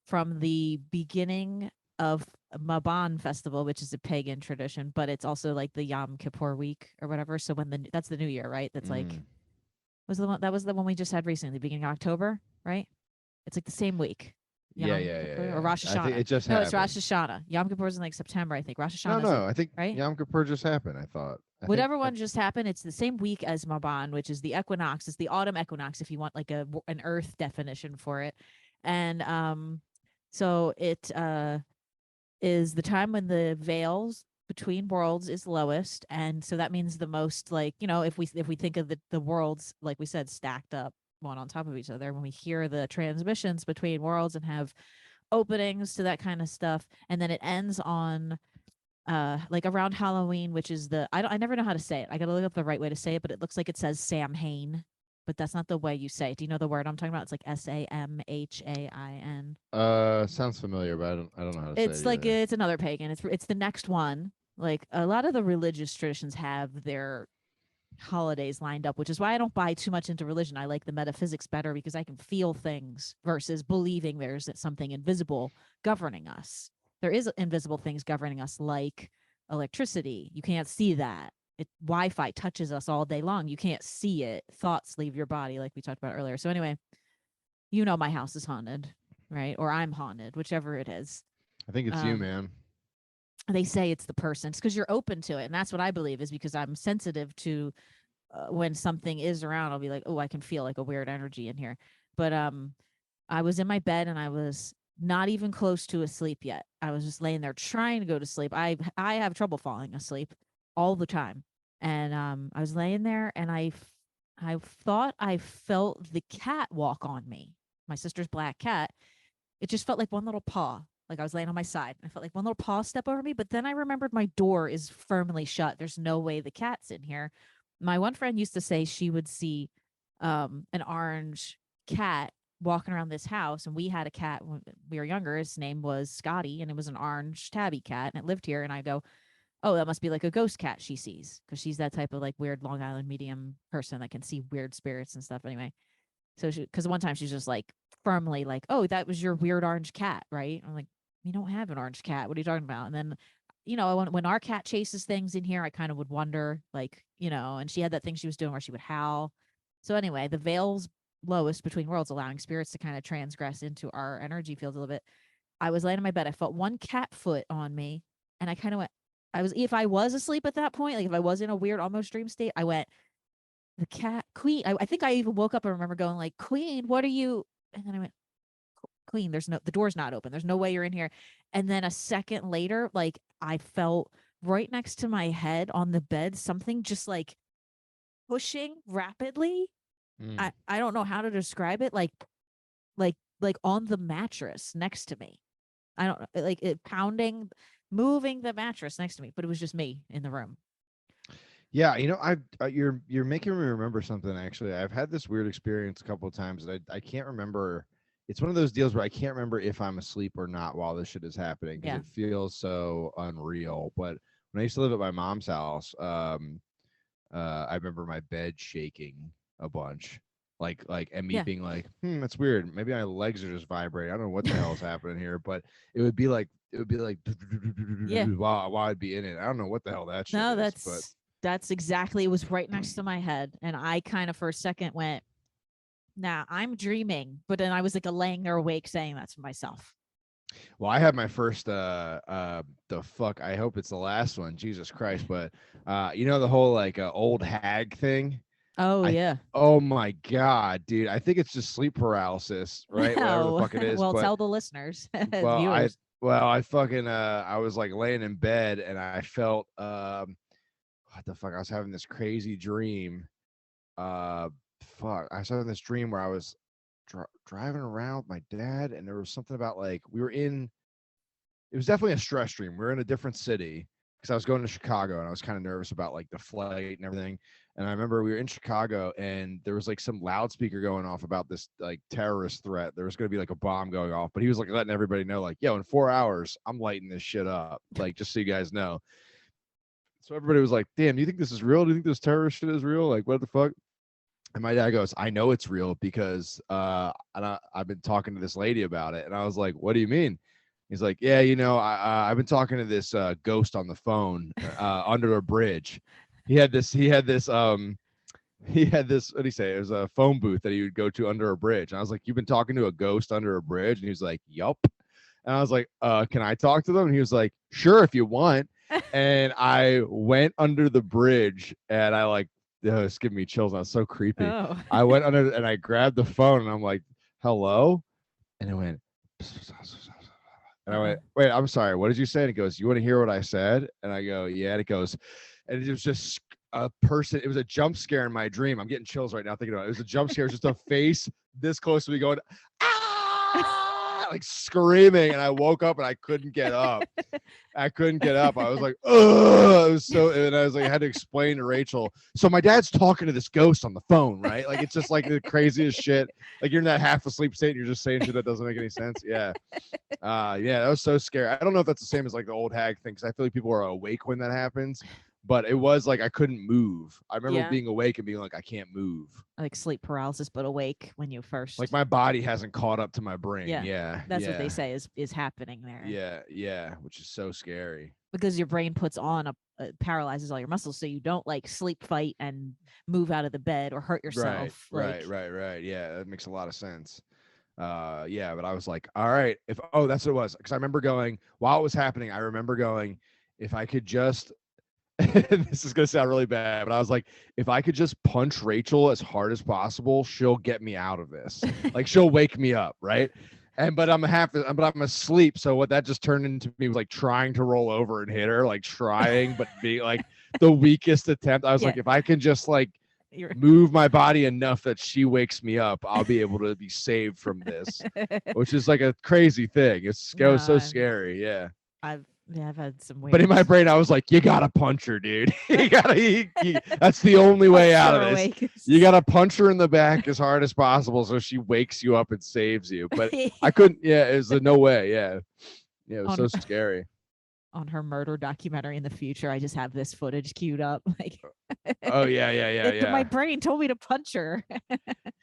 from the beginning of Maban festival, which is a pagan tradition, but it's also like the Yom Kippur week or whatever. So when that's the new year, right? That's like Mm. was the one we just had recently, beginning of October, right? It's like the same week. Yeah, Yom yeah, yeah, Kippur or yeah. Rosh I think Hashanah. it just No, it's Rosh happened. Hashanah. Yom Kippur is in like September, I think. Rosh No, Hashanah is like no, I think right. Yom Kippur just happened. I thought. Whatever one just happened, it's the same week as Maban, which is the equinox. It's the autumn equinox, if you want like an Earth definition for it. And so it is the time when the veils between worlds is lowest, and so that means the most like if we think of the worlds like we said stacked up one on top of each other, when we hear the transmissions between worlds and have openings to that kind of stuff, and then it ends on like around Halloween, which is I never know how to say it. I gotta look up the right way to say it, but it looks like it says Samhain, but that's not the way you say it. Do you know the word I'm talking about? It's like Samhain. Sounds familiar, but I don't know how to say It's it like either. it's another pagan. It's the next one. Like a lot of the religious traditions have their holidays lined up, which is why I don't buy too much into religion. I like the metaphysics better because I can feel things versus believing there's something invisible governing us. There is invisible things governing us, like electricity. You can't see that. Wi-Fi touches us all day long. You can't see it. Thoughts leave your body, like we talked about earlier. So anyway, my house is haunted, right? Or I'm haunted, whichever it is. I think it's you, Um, man. they say it's the person. It's because you're open to it, and that's what I believe is because I'm sensitive to when something is around. I'll be like, oh, I can feel like a weird energy in here. But I was in my bed and I was not even close to asleep yet. I was just laying there trying to go to sleep. I have trouble falling asleep all the time, and I was laying there and I thought I felt the cat walk on me. My sister's black cat. It just felt like one little paw. Like I was laying on my side. I felt like one little paw step over me, but then I remembered my door is firmly shut. There's no way the cat's in here. My one friend used to say she would see an orange cat walking around this house, and we had a cat when we were younger. His name was Scotty, and it was an orange tabby cat, and it lived here. And I go, oh, that must be like a ghost cat she sees, because she's that type of like weird Long Island medium person that can see weird spirits and stuff. Anyway, so because one time she's just like firmly like, oh, that was your weird orange cat, right? I'm like, we don't have an orange cat. What are you talking about? And then, when our cat chases things in here, I kind of would wonder, like, and she had that thing she was doing where she would howl. So anyway, the veil's lowest between worlds, allowing spirits to kind of transgress into our energy field a little bit. I was laying in my bed. I felt one cat foot on me, and I kind of went. If I was asleep at that point, like if I was in a weird almost dream state, I went, the cat queen. I think I even woke up and remember going like, queen, what are you? And then I went, queen, the door's not open, there's no way you're in here. And then a second later, like I felt right next to my head on the bed something just like pushing rapidly. Mm. I don't know how to describe it, like on the mattress next to me. I don't like it pounding, moving the mattress next to me, but it was just me in the room. Yeah, you're making me remember something. Actually, I've had this weird experience a couple of times that I can't remember. It's one of those deals where I can't remember if I'm asleep or not while this shit is happening because Yeah. it feels so unreal. But when I used to live at my mom's house, I remember my bed shaking a bunch, and me Yeah. being like, that's weird. Maybe my legs are just vibrating. I don't know what the hell is happening here, but it would be like Yeah. while I'd be in it. I don't know what the hell that shit No, is, but that's exactly, it was right next to my head, and I kind of for a second went, Nah, I'm dreaming, but then I was like laying there awake saying that to myself. Well, I had my first the fuck, I hope it's the last one, Jesus Christ, but you know the whole like old hag thing? Oh I yeah. Oh my god, dude. I think it's just sleep paralysis, right? Whatever the No. fuck it is, Well, but tell the listeners, well, I viewers. well, I fucking I was like laying in bed and I felt what the fuck? I was having this crazy dream. Uh Fuck. I was having this dream where I was driving around with my dad and there was something about like we were in it was definitely a stress dream. We were in a different city because I was going to Chicago and I was kind of nervous about like the flight and everything. And I remember we were in Chicago and there was like some loudspeaker going off about this like terrorist threat. There was going to be like a bomb going off, but he was like letting everybody know, like, yo, in 4 hours, I'm lighting this shit up. Like, just so you guys know. So everybody was like, damn, do you think this is real? Do you think this terrorist shit is real? Like, what the fuck? And my dad goes, I know it's real because I've been talking to this lady about it. And I was like, what do you mean? He's like, yeah, you know, I've been talking to this ghost on the phone under a bridge. He had this, what did he say? It was a phone booth that he would go to under a bridge. And I was like, you've been talking to a ghost under a bridge? And he was like, yup. And I was like, can I talk to them? And he was like, sure, if you want. And I went under the bridge and I like, it's giving me chills. I was so creepy. Oh. I went under and I grabbed the phone and I'm like, hello? And it went, and I went, wait, I'm sorry. What did you say? And it goes, you want to hear what I said? And I go, yeah. And it goes, and it was just a person. It was a jump scare in my dream. I'm getting chills right now thinking about it. It was a jump scare. It was just a face this close to me going, ah, like screaming. And I woke up and I couldn't get up. I couldn't get up. I was like, ugh. It was so, and I was like, I had to explain to Rachel. So my dad's talking to this ghost on the phone, right? Like, it's just like the craziest shit. Like, you're in that half asleep state and you're just saying shit that doesn't make any sense. Yeah. Yeah, that was so scary. I don't know if that's the same as like the old hag thing, because I feel like people are awake when that happens. But it was like I couldn't move. I remember being awake and being like, I can't move. Like sleep paralysis, but awake when you first. Like my body hasn't caught up to my brain. Yeah. That's what they say is happening there. Yeah, which is so scary. Because your brain puts on paralyzes all your muscles, so you don't like sleep, fight, and move out of the bed or hurt yourself. Right. Yeah, that makes a lot of sense. Yeah, but I was like, all right, that's what it was. Because I remember going while it was happening. I remember going, if I could just. This is gonna sound really bad, but I was like, if I could just punch Rachel as hard as possible, she'll get me out of this. Like, she'll wake me up, right? But I'm asleep. So what that just turned into me was like trying to roll over and hit her, like trying, but being like the weakest attempt. I was like, if I can just like move my body enough that she wakes me up, I'll be able to be saved from this, which is like a crazy thing. It's so scary. Yeah. I've had some weird. But in my brain, I was like, you gotta punch her, dude. That's the only way out of this. You gotta punch her in the back as hard as possible so she wakes you up and saves you. But I couldn't. Yeah, it was no way. Yeah, it was so scary. On her murder documentary in the future, I just have this footage queued up. Like, oh yeah. My brain told me to punch her.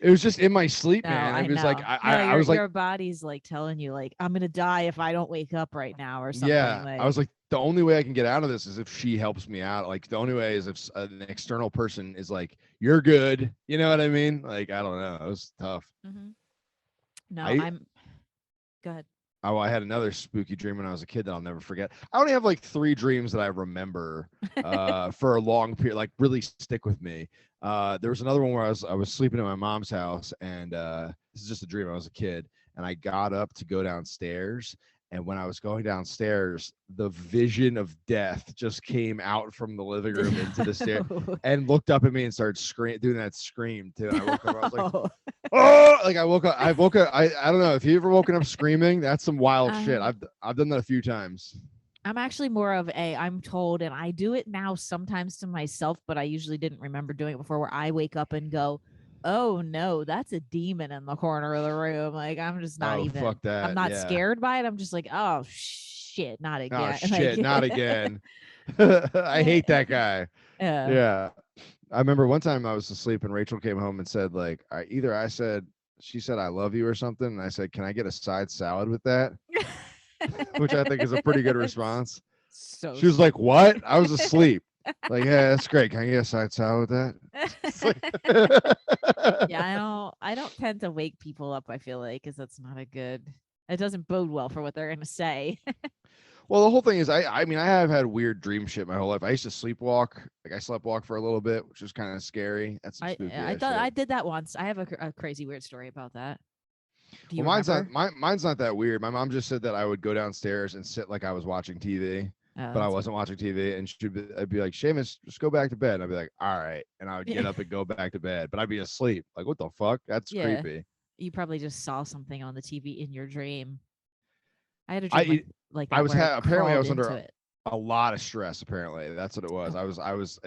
It was just in my sleep, man. It was like I was like, your body's like telling you, like, I'm gonna die if I don't wake up right now, or something. Yeah, like, I was like, the only way I can get out of this is if she helps me out. Like, the only way is if an external person is like, you're good. You know what I mean? Like, I don't know. It was tough. Mm-hmm. No, go ahead. Oh, I had another spooky dream when I was a kid that I'll never forget. I only have like 3 dreams that I remember for a long period, like really stick with me. There was another one where I was sleeping at my mom's house, and this is just a dream. I was a kid, and I got up to go downstairs. And when I was going downstairs, the vision of death just came out from the living room into the stair and looked up at me and started doing that scream too. And I woke up, I was like, oh, like I woke up. I don't know if you ever woken up screaming. That's some wild shit. I've done that a few times. I'm actually more of I'm told, and I do it now sometimes to myself, but I usually didn't remember doing it before, where I wake up and go, oh no, that's a demon in the corner of the room. Like, I'm just not even. Fuck that. I'm not scared by it. I'm just like, oh shit, not again. Oh shit, not again. I hate that guy. Yeah. I remember one time I was asleep and Rachel came home and said, like, she said I love you or something, and I said, can I get a side salad with that? Which I think is a pretty good response. She was like, what? I was asleep. Like, yeah, that's great. Can I get a side salad with that? It's Yeah, like, I don't tend to wake people up, I feel like, because that's not a good it doesn't bode well for what they're gonna say. well, the whole thing is, I mean, I have had weird dream shit my whole life. I used to sleepwalk. Like, I slept walk for a little bit, which was kind of scary. That's some spooky I ass thought shit. I did that once. I have a crazy weird story about that. Do Well, you remember? mine's not that weird. My mom just said that I would go downstairs and sit like I was watching TV, Oh, but I that's wasn't watching TV, and I'd be like, Seamus, just go back to bed. And I'd be like, all right, and I would get yeah. up and go back to bed, but I'd be asleep. Like, what the fuck? That's Yeah. creepy. You probably just saw something on the TV in your dream. I had a dream I like I that was where I apparently I crawled was into under it. a lot of stress. Apparently, that's what it was. Oh,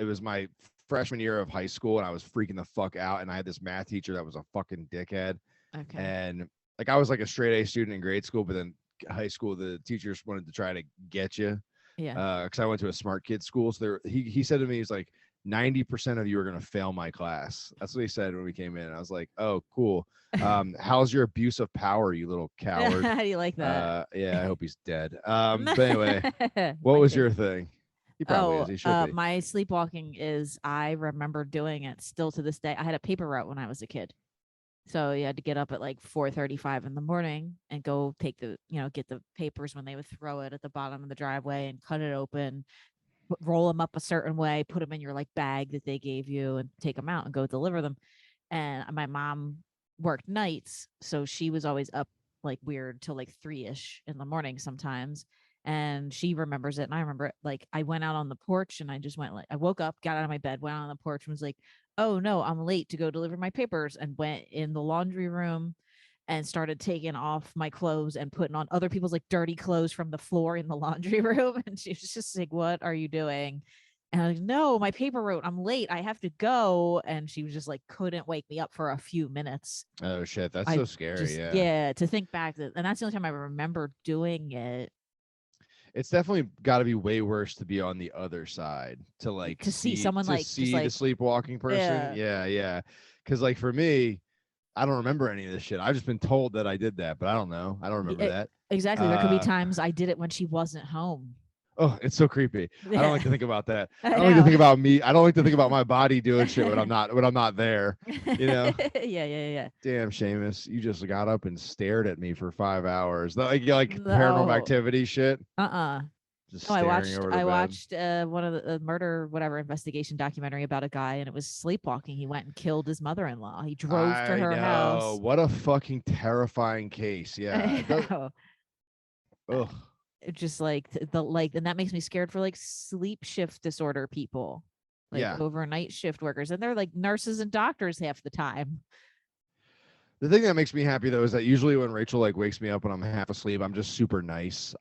It was my freshman year of high school, and I was freaking the fuck out. And I had this math teacher that was a fucking dickhead, okay. and like I was like a straight A student in grade school, but then high school the teachers wanted to try to get you Yeah. because I went to a smart kid school. So he said to me, he's like, 90% of you are gonna fail my class. That's what he said when we came in. I was like, oh, cool. How's your abuse of power, you little coward? How do you like that? Yeah, I hope he's dead. But anyway, what My was favorite. your thing? He probably is. Oh, He should be. my sleepwalking is I remember doing it still to this day. I had a paper route when I was a kid. So you had to get up at like 4:35 in the morning and go take get the papers when they would throw it at the bottom of the driveway and cut it open, roll them up a certain way, put them in your like bag that they gave you and take them out and go deliver them. And my mom worked nights, so she was always up like weird till like 3ish in the morning sometimes. And she remembers it, and I remember it. Like I went out on the porch, and I just went like I woke up, got out of my bed, went out on the porch, and was like, "Oh no, I'm late to go deliver my papers," and went in the laundry room and started taking off my clothes and putting on other people's like dirty clothes from the floor in the laundry room. And she was just like, "What are you doing?" And I was like, "No, my paper route. I'm late. I have to go." And she was just like, couldn't wake me up for a few minutes. Oh shit, that's I so scary. just, Yeah, yeah, to think back that, and that's the only time I remember doing it it's definitely got to be way worse to be on the other side to like to see someone like just see the like, sleepwalking person. yeah, Yeah, yeah. Because like for me, I don't remember any of this shit. I've just been told that I did that, but I don't know. I don't remember that. exactly. There could be Uh, times I did it when she wasn't home. oh, it's so creepy. I don't Yeah, like to think about that. I I don't like to know. think about me. I don't like to think about my body doing shit when I'm not there. You know. Yeah. Damn, Seamus, you just got up and stared at me for 5 hours. Like paranormal No. activity shit. Uh-uh. Just No, staring over the I bed. watched one of the murder whatever investigation documentary about a guy, and it was sleepwalking. He went and killed his mother-in-law. He drove to I her know. house. What a fucking terrifying case. Yeah. You It does. know, Ugh. just like the like, and that makes me scared for like sleep shift disorder people, like Yeah. overnight shift workers, and they're like nurses and doctors half the time. The thing that makes me happy though is that usually when Rachel like wakes me up when I'm half asleep, I'm just super nice.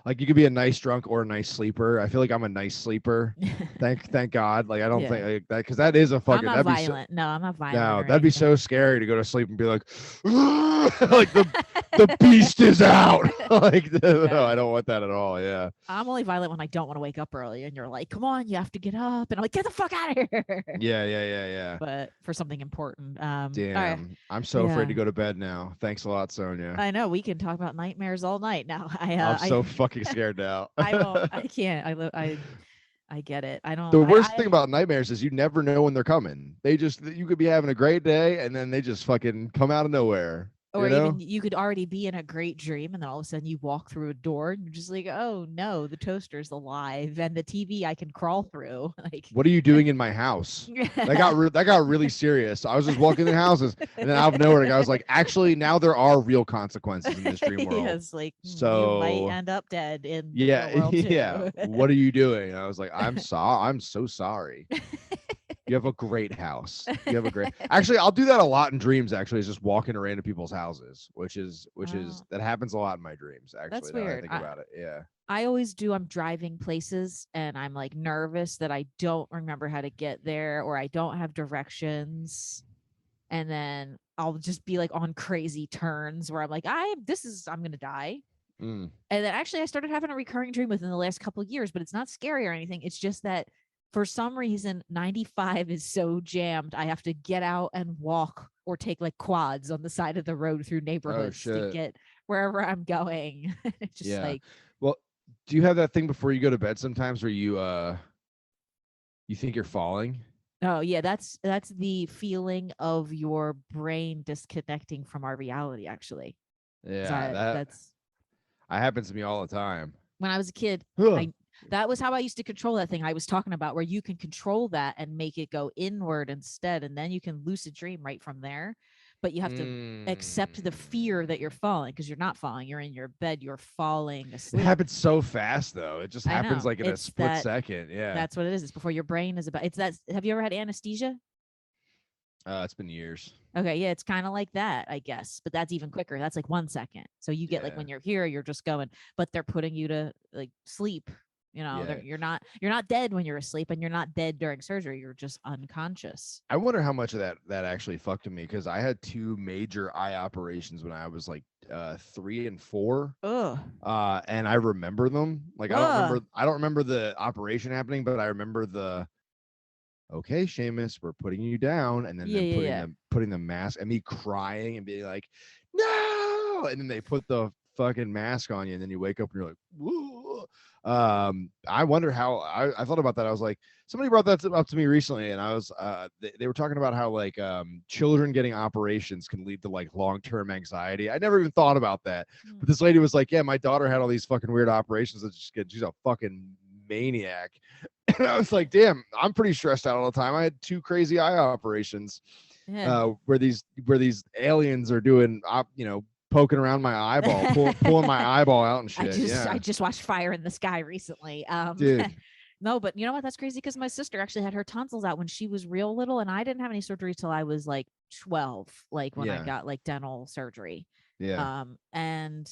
Like you could be a nice drunk or a nice sleeper. I feel like I'm a nice sleeper. Thank God. Like I don't think Yeah, like that because that is a I'm fucking not that'd be so violent. No, I'm not violent no, or that'd be so anything. scary to go to sleep and be like, like the beast is out. Like no, I Yeah. don't want that at all. Yeah. I'm only violent when I don't want to wake up early, and you're like, "Come on, you have to get up," and I'm like, "Get the fuck out of here!" Yeah. But for something important, all right, Damn. I'm so afraid yeah, to go to bed now. Thanks a lot, Sonia. I know we can talk about nightmares all night now. I'm so fucking scared now. I won't. I can't. I get it. I don't. The worst thing about nightmares is you never know when they're coming. You could be having a great day and then they just fucking come out of nowhere. or You even know? you could already be in a great dream, and then all of a sudden you walk through a door, and you're just like, "Oh no, the toaster's alive, and the TV I can crawl through." Like, What are you doing in my house? That got really serious. I was just walking in houses, and then out of nowhere, the guy was like, "Actually, now there are real consequences in this dream world." yes, like you might So end up dead in the real yeah, world yeah. too. What are you doing? And I was like, I'm so sorry. You have a great house. You have a great. Actually, I'll do that a lot in dreams. Actually, is just walking around to people's houses, which is Oh, that happens a lot in my dreams. that's Actually, now that I weird. think about it, yeah. I always do. I'm driving places and I'm like nervous that I don't remember how to get there or I don't have directions. And then I'll just be like on crazy turns where I'm like, I'm gonna die. Mm. And then actually I started having a recurring dream within the last couple of years, but it's not scary or anything. It's just that for some reason 95 is so jammed. I have to get out and walk or take like quads on the side of the road through Oh neighborhoods to shit. get wherever I'm going. It's just Yeah. like Well, do you have that thing before you go to bed sometimes where you You think you're falling? Oh yeah, that's the feeling of your brain disconnecting from our reality. Actually, because Yeah, I that that's happens to me all the time. when I was a kid, Huh. I that was how I used to control that thing I was talking about, where you can control that and make it go inward instead, and then you can lucid dream right from there. But you have to accept the fear that you're falling, because you're not falling. You're in your bed. You're falling It asleep. happens so fast though. It just I happens know. like in a It's split that. second. Yeah. That's what it is. It's before your brain is about. It's that. Have you ever had anesthesia? It's been years. Okay, yeah, it's kind of like that, I guess, but that's even quicker. That's like 1 second. So you get like Yeah. when you're here, you're just going, but they're putting you to like sleep. You know, Yeah. you're not dead when you're asleep, and you're not dead during surgery. You're just unconscious. I wonder how much of that actually fucked with me because I had two major eye operations when I was like 3 and 4. Ugh, And I remember them. Like ugh. I don't remember the operation happening, but I remember the okay, Seamus, we're putting you down, and then Yeah, them yeah, yeah. putting the mask and me crying and being like, no, and then they put the fucking mask on you, and then you wake up and you're like, whoa. I wonder how I thought about that. I was like, somebody brought that up to me recently, and I was they were talking about how like children getting operations can lead to like long-term anxiety. I never even thought about that. But this lady was like, yeah, my daughter had all these fucking weird operations that she's a fucking maniac. And I was like, damn, I'm pretty stressed out all the time. I had two crazy eye operations Yeah. where these aliens are doing poking around my eyeball, pulling my eyeball out and shit. I Yeah, just watched Fire in the Sky recently. dude. No, but you know what? That's crazy, because my sister actually had her tonsils out when she was real little, and I didn't have any surgery till I was like 12, like when I Yeah, got like dental surgery. yeah, And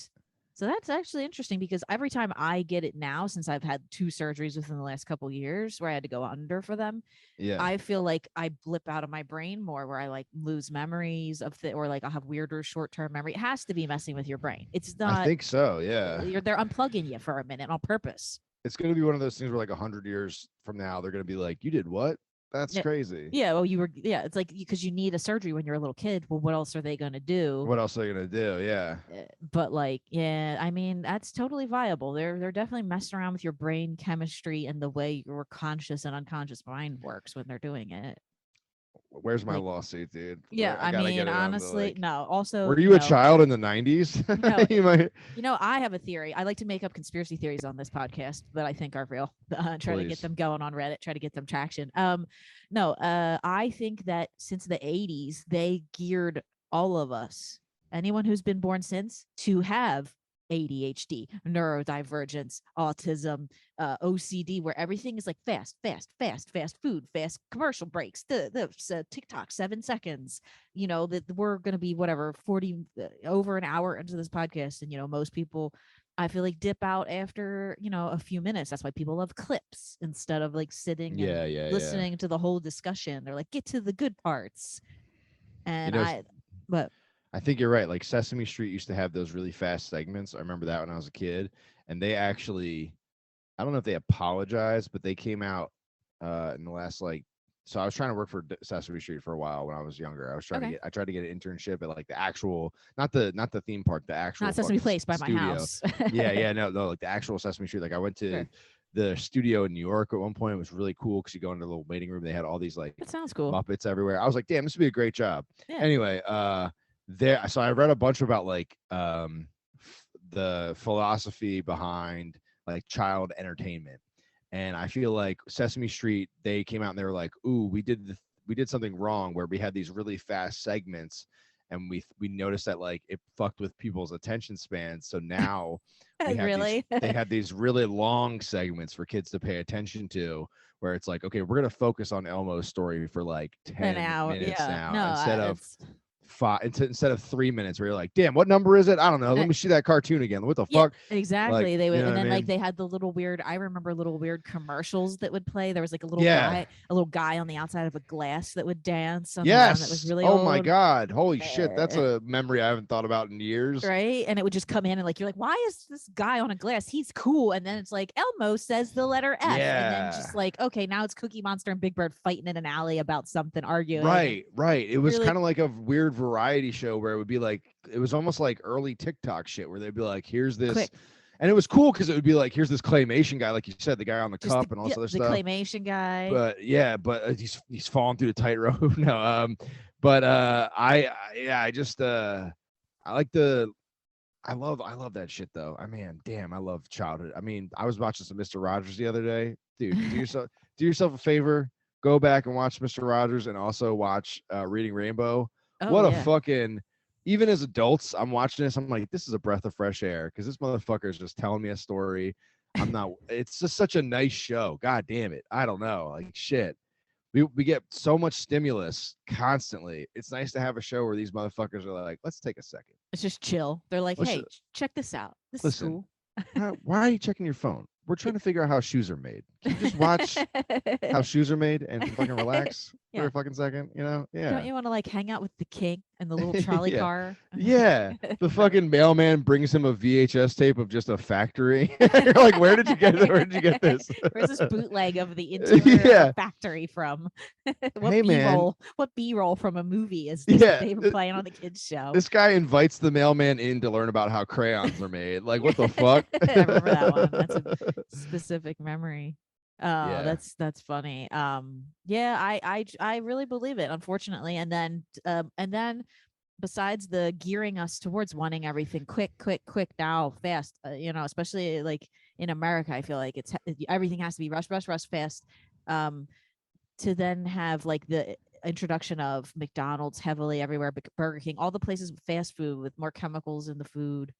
so that's actually interesting, because every time I get it now, since I've had two surgeries within the last couple years where I had to go under for them, yeah. I feel like I blip out of my brain more, where I like lose memories of or like I'll have weirder short-term memory. It has to be messing with your brain. It's I not think so. Yeah, they're unplugging you for a minute on purpose. it's gonna be one of those things where like 100 years from now, they're gonna be like, "You did what? That's Yeah. crazy. Yeah, well, it's like because you need a surgery when you're a little kid. Well, what else are they going to do? What else are they gonna do?" Yeah, But like, yeah, I mean, that's totally viable. They're definitely messing around with your brain chemistry and the way your conscious and unconscious mind works when they're doing it. where's my Like, lawsuit, dude? yeah, I I gotta mean, get it on the honestly, like. no. Also, Were you a child in the 90s? no, You might I have a theory. I like to make up conspiracy theories on this podcast that I think are real. Try to get please. them going on Reddit. Try to get them traction. No, I think that since the '80s, they geared all of us, anyone who's been born since, to have ADHD, neurodivergence, autism, OCD, where everything is like fast, fast, fast, fast food, fast commercial breaks, the TikTok 7 seconds. That we're going to be whatever 40 over an hour into this podcast, and most people, I feel like, dip out after a few minutes. That's why people love clips instead of like sitting and Yeah, yeah, yeah. listening to the whole discussion. They're like, get to the good parts. You And know, but I think you're right. Like Sesame Street used to have those really fast segments. I remember that when I was a kid, and they actually, I don't know if they apologized, but they came out in the last like. So I was trying to work for Sesame Street for a while when I was younger. okay, I tried to get an internship at like the actual, not the theme park, the actual not Sesame fucking Place by my studio. house. Yeah, yeah, no, no, like the actual Sesame Street. Like I went to Sure. the studio in New York at one point. It was really cool because you go into the little waiting room. They had all these like That sounds cool. Muppets everywhere. I was like, damn, this would be a great job. Yeah. Anyway, there. So I read a bunch about like the philosophy behind like child entertainment, and I feel like Sesame Street, they came out and they were like, ooh, we did something wrong where we had these really fast segments, and we noticed that like it fucked with people's attention spans. So now we have Really? they had these really long segments for kids to pay attention to, where it's like, okay, we're gonna focus on Elmo's story for like An 10 hour. minutes Yeah. No, now instead of it's instead of 3 minutes where you're like, damn, what number is it? I don't know. uh, Let me see that cartoon again. What the yeah, fuck? Like, exactly. They you would, know and what I then like mean? they had the little weird. I remember little weird commercials that would play. There was like Yeah. a little guy on the outside of a glass that would dance on the one that was Yes. really Oh my old. God. Holy shit. That's Eh, a memory I haven't thought about in years. right? And it would just come in and like you're like, why is this guy on a glass? He's cool. And then it's like Elmo says the letter F, and then Yeah. just like, okay, now it's Cookie Monster and Big Bird fighting in an alley about something, arguing, and Right, right. It was you're like, kind of like a weird variety show where it would be like it was almost like early TikTok shit where they'd be like, here's this quick. And it was cool because it would be like, here's this claymation guy, like you said, the guy on the Just cup and all this other the stuff. claymation guy. But yeah, but he's falling through the tightrope. No, but I just I like the I love that shit though. I mean, damn, I love childhood. I mean, I was watching some Mr. Rogers the other day. Dude, do yourself a favor, go back and watch Mr. Rogers and also watch Reading Rainbow. Oh What a yeah. fucking even as adults, I'm watching this, I'm like, this is a breath of fresh air because this motherfucker is just telling me a story. It's just such a nice show. God damn it. I don't know. Like shit. We get so much stimulus constantly. It's nice to have a show where these motherfuckers are like, let's take a second. It's just chill. They're like, hey, check this out. This is cool. Why are you checking your phone? We're trying to figure out how shoes are made. Can you just watch how shoes are made and fucking relax for a fucking second? You know? Yeah. Don't you want to like hang out with the king and the little trolley car? Yeah. The fucking mailman brings him a VHS tape of just a factory. You're like, where did you get it? Where did you get this? Where's this bootleg of the interior factory from? What B-roll from a movie is this that they were playing on the kids show? This guy invites the mailman in to learn about how crayons are made. Like, what the fuck? I remember that one. That's a specific memory. Oh, that's funny. Yeah, I really believe it, unfortunately. And then besides the gearing us towards wanting everything quick now, fast, especially like in America, I feel like everything has to be rush fast. To then have like the introduction of McDonald's heavily everywhere, Burger King, all the places with fast food with more chemicals in the food,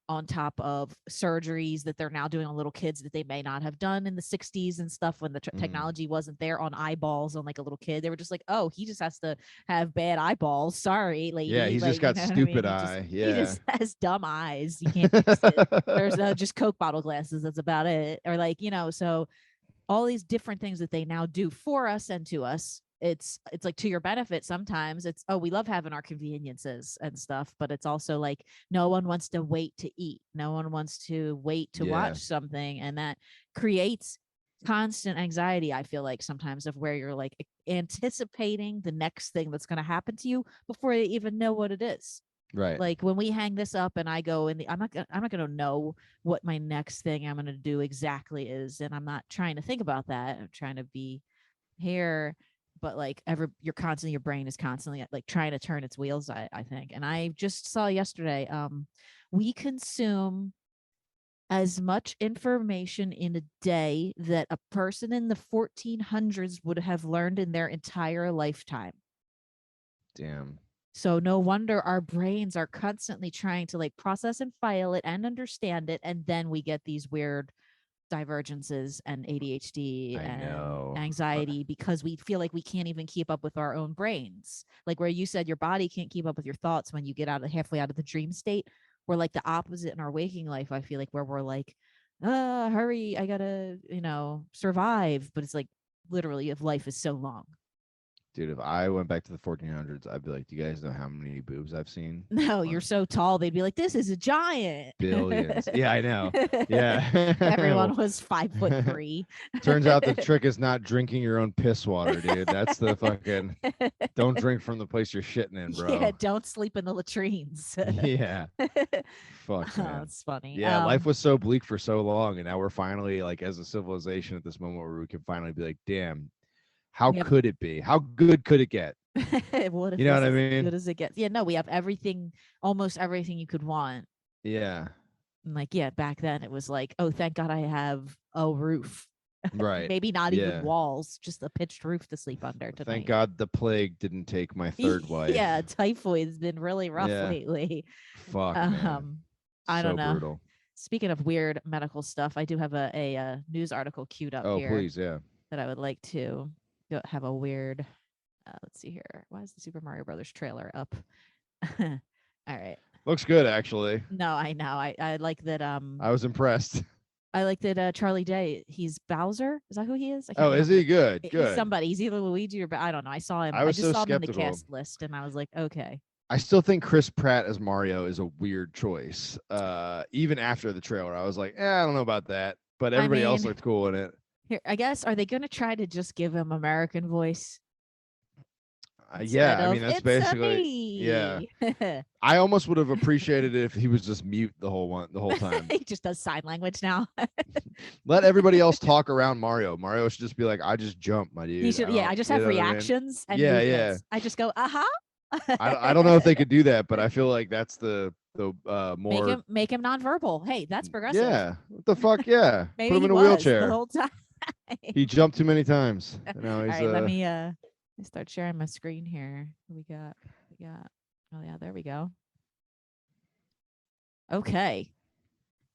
on top of surgeries that they're now doing on little kids that they may not have done in the 60s and stuff when the technology wasn't there, on eyeballs on like a little kid. They were just like, oh, he just has to have bad eyeballs. Sorry, lady. Yeah, he's just got stupid eye. He just has dumb eyes. You can't fix it. There's just Coke bottle glasses. That's about it. Or like, so all these different things that they now do for us and to us. It's like to your benefit. Sometimes it's, oh, we love having our conveniences and stuff, but it's also like no one wants to wait to eat. No one wants to wait to watch something. And that creates constant anxiety, I feel like sometimes, of where you're like anticipating the next thing that's going to happen to you before you even know what it is. Right. Like when we hang this up and I go I'm not going to know what my next thing I'm going to do exactly is. And I'm not trying to think about that. I'm trying to be here. But like your brain is constantly like trying to turn its wheels, I think. And I just saw yesterday, we consume as much information in a day that a person in the 1400s would have learned in their entire lifetime. Damn. So no wonder our brains are constantly trying to like process and file it and understand it. And then we get these weird divergences and ADHD and anxiety because we feel like we can't even keep up with our own brains. Like where you said your body can't keep up with your thoughts when you get halfway out of the dream state. We're like the opposite in our waking life, I feel like, where we're like, hurry, I gotta, survive. But it's like literally, if life is so long. Dude, if I went back to the 1400s, I'd be like, do you guys know how many boobs I've seen? No, you're so tall. They'd be like, this is a giant. Billions. Yeah, I know. Yeah. Everyone was 5'3". Turns out the trick is not drinking your own piss water, dude. That's the fucking, don't drink from the place you're shitting in, bro. Yeah, don't sleep in the latrines. Yeah. Fuck, man. That's funny. Yeah, life was so bleak for so long, and now we're finally, like, as a civilization at this moment where we can finally be like, damn, how could it be? How good could it get? What if you know what I mean? As good as it gets. Yeah, no, we have everything, almost everything you could want. Yeah. And like, yeah, back then it was like, oh, thank God I have a roof. Right. Maybe not even walls, just a pitched roof to sleep under tonight. Thank God the plague didn't take my third wife. Yeah, typhoid's been really rough lately. Fuck, man. I don't know. Brutal. Speaking of weird medical stuff, I do have a news article queued up here. Oh, please, yeah. That I would like to have a weird, let's see here. Why is the Super Mario Brothers trailer up? All right. Looks good, actually. No, I know. I like that. I was impressed. I like that Charlie Day, he's Bowser. Is that who he is? Oh, is he? Good. He's somebody. He's either Luigi or I don't know. I saw him. I just saw him in the cast list and I was like, okay. I still think Chris Pratt as Mario is a weird choice. Even after the trailer, I was like, I don't know about that. But everybody else looked cool in it. Here, I guess, are they going to try to just give him American voice? Yeah, I mean, Of that's it's a basically, yeah. me. I almost would have appreciated it if he was just mute the whole time. He just does sign language now. Let everybody else talk around Mario. Mario should just be like, I just jump, my He dude. should, yeah, I just have What I mean? reactions and Yeah, yeah. movements. I just go, I don't know if they could do that, but I feel like that's the more. Make him nonverbal. Hey, that's progressive. Yeah, what the fuck? Yeah, put Maybe him he in a was the wheelchair. whole time. He jumped too many times. And now All he's right, let me start sharing my screen here. We got oh yeah, there we go. Okay.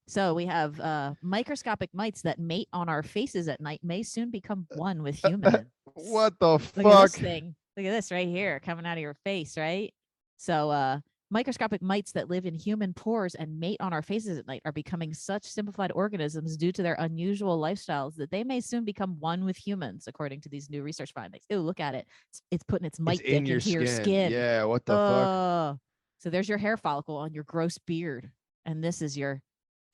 So we have microscopic mites that mate on our faces at night may soon become one with humans. What the Look at this fuck? thing. Look at this right here coming out of your face, right? So microscopic mites that live in human pores and mate on our faces at night are becoming such simplified organisms due to their unusual lifestyles that they may soon become one with humans, according to these new research findings. Oh, look at it. It's putting its mite dick into your skin. Yeah, what the fuck? So there's your hair follicle on your gross beard. And this is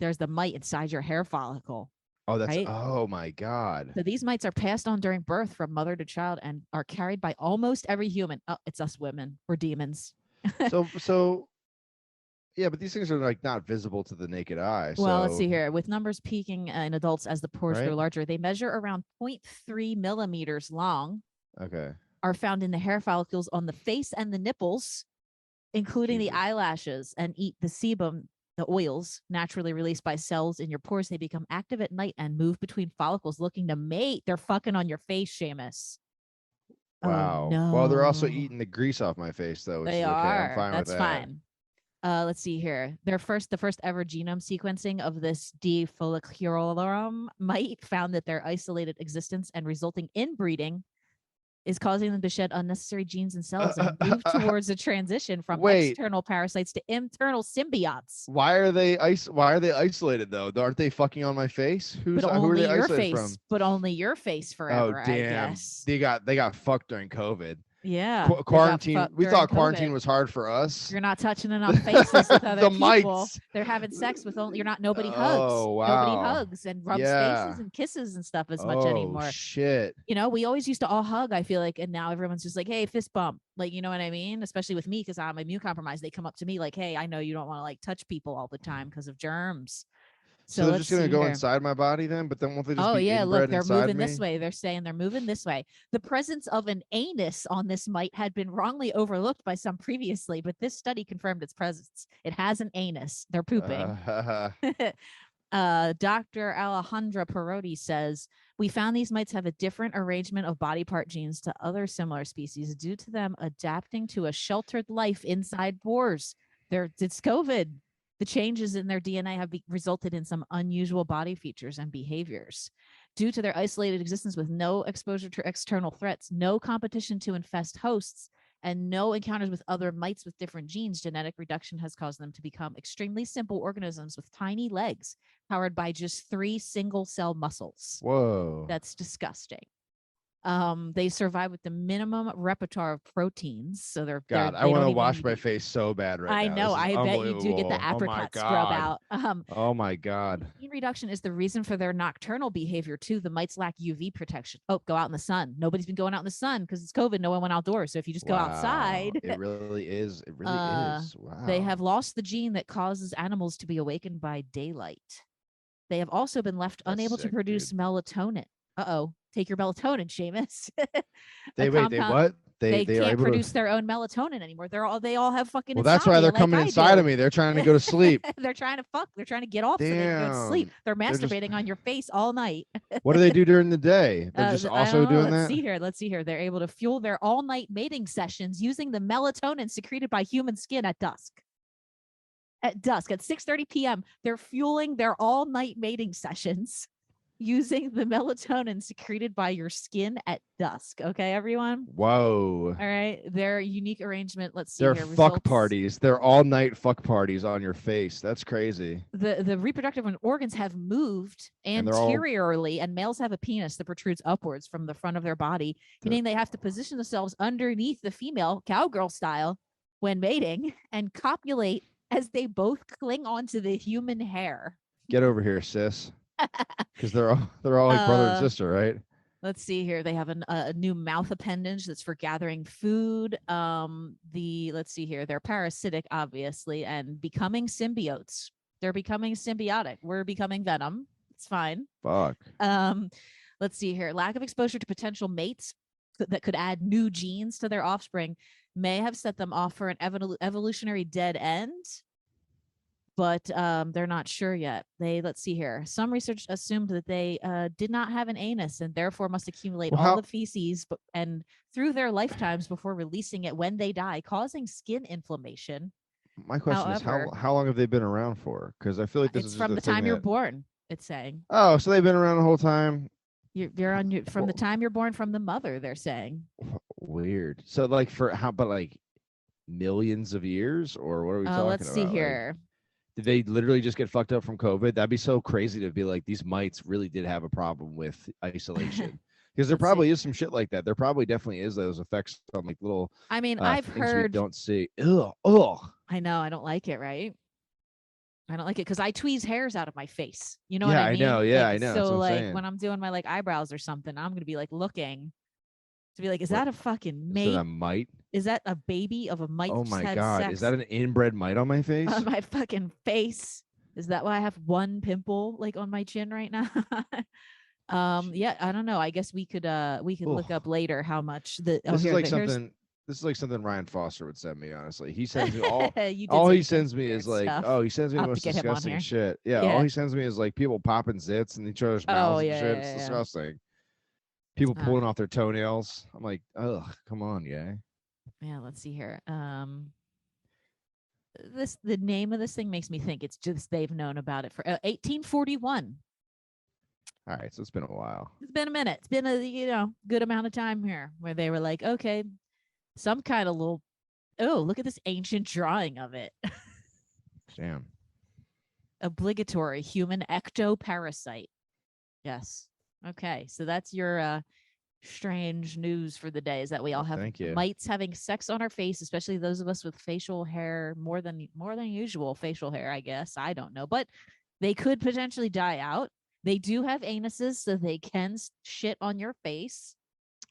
there's the mite inside your hair follicle. Oh, that's right? Oh my god. So these mites are passed on during birth from mother to child and are carried by almost every human. Oh, it's us women. We're demons. So yeah, but these things are like not visible to the naked eye. Well, let's see here. With numbers peaking in adults as the pores grow larger, they measure around 0.3 millimeters long. Okay. Are found in the hair follicles on the face and the nipples, including the eyelashes, and eat the sebum, the oils naturally released by cells in your pores. They become active at night and move between follicles looking to mate. They're fucking on your face, Seamus. Wow. Oh, no. Well, they're also eating the grease off my face, though. Which they is okay. are. I'm fine That's with that. fine. Let's see here. The first ever genome sequencing of this D. folliculorum mite found that their isolated existence and resulting inbreeding is causing them to shed unnecessary genes and cells and move towards a transition from external parasites to internal symbionts. Why are they isolated though? Aren't they fucking on my face? Who are they isolated from? But only your face forever. Oh damn! I guess. They got fucked during COVID. Yeah. Quarantine. We thought quarantine was hard for us. You're not touching enough faces with other the people. Mites. They're having sex with only. You're not. Nobody hugs. Oh wow. Nobody hugs and rubs faces and kisses and stuff as much anymore. Oh shit. You know, we always used to all hug. I feel like, and now everyone's just like, "Hey, fist bump." Like, you know what I mean? Especially with me because I'm immune compromised. They come up to me like, "Hey, I know you don't want to like touch people all the time because of germs." So they're just gonna go inside my body then, but then won't they just? Oh yeah, look, they're moving me? this way. They're saying they're moving this way. The presence of an anus on this mite had been wrongly overlooked by some previously, but this study confirmed its presence. It has an anus. They're pooping. Dr. Alejandra Perotti says, we found these mites have a different arrangement of body part genes to other similar species due to them adapting to a sheltered life inside pores. It's COVID. The changes in their DNA have resulted in some unusual body features and behaviors. Due to their isolated existence with no exposure to external threats, no competition to infest hosts, and no encounters with other mites with different genes, genetic reduction has caused them to become extremely simple organisms with tiny legs powered by just 3 single-cell muscles. Whoa. That's disgusting. They survive with the minimum repertoire of proteins. So I want to wash my face so bad right now. I know. I bet you do get the apricot scrub out. Oh my god. Gene reduction is the reason for their nocturnal behavior too. The mites lack UV protection. Oh, go out in the sun. Nobody's been going out in the sun because it's COVID. No one went outdoors. So if you just go outside, it really is. It really is. Wow. They have lost the gene that causes animals to be awakened by daylight. They have also been left unable to produce melatonin. Take your melatonin, Seamus. They what? They can't produce their own melatonin anymore. They all have fucking. Well, that's why they're coming inside of me. They're trying to go to sleep. They're trying to fuck. They're trying to get off so they can go to sleep. They're masturbating on your face all night. What do they do during the day? They're just also doing that. Let's see here. They're able to fuel their all-night mating sessions using the melatonin secreted by human skin at dusk. At 6:30 p.m., they're fueling their all-night mating sessions using the melatonin secreted by your skin at dusk. Okay, everyone? Whoa. All right. Their unique arrangement. Let's see. They're fuck parties. They're all night fuck parties on your face. That's crazy. The reproductive organs have moved anteriorly, and males have a penis that protrudes upwards from the front of their body, meaning they have to position themselves underneath the female, cowgirl style, when mating, and copulate as they both cling onto the human hair. Get over here, sis. Because they're all like brother and sister, right? Let's see here. They have a new mouth appendage that's for gathering food. Let's see here. They're parasitic, obviously, and becoming symbiotes. They're becoming symbiotic. We're becoming venom. It's fine. Fuck. Let's see here. Lack of exposure to potential mates that could add new genes to their offspring may have set them off for an evolutionary dead end, but they're not sure yet. Let's see here. Some research assumed that they did not have an anus and therefore must accumulate all the feces and through their lifetimes before releasing it when they die, causing skin inflammation. My question is, how long have they been around for? Because I feel like this is from the time you're born. It's saying. Oh, so they've been around the whole time. You're on from the time you're born from the mother. They're saying. Weird. So like but like millions of years, or what are we talking about? Let's see here. Did they literally just get fucked up from COVID? That'd be so crazy to be like, these mites really did have a problem with isolation. Because there probably is some shit like that. There probably definitely is those effects on like little. I mean, I've heard. Don't see. Ugh. I know. I don't like it. Right. I don't like it because I tweeze hairs out of my face. You know what I mean? Yeah, I know. Yeah, like, I know. So like when I'm doing my like eyebrows or something, I'm gonna be like looking to be like, is that a fucking mate? Is that a mite? Is that a baby of a mite? Oh my god! Is that an inbred mite on my face? On my fucking face. Is that why I have one pimple like on my chin right now? Yeah, I don't know. I guess we could look up later how much the. This is like something. This is like something Ryan Foster would send me. Honestly, he sends me all he sends me is like, he sends me the most disgusting shit. Yeah, all he sends me is like people popping zits and each other's mouths and shit. It's disgusting. People pulling off their toenails. I'm like, ugh, come on, yeah. Yeah, let's see here. The name of this thing makes me think it's just they've known about it for 1841. All right, so it's been a while. It's been a minute. It's been a good amount of time here where they were like, okay. Some kind of little, look at this ancient drawing of it. Damn. Obligatory human ectoparasite. Yes. Okay. So that's your strange news for the day is that we all have mites having sex on our face, especially those of us with facial hair, more than usual facial hair, I guess. I don't know. But they could potentially die out. They do have anuses, so they can shit on your face.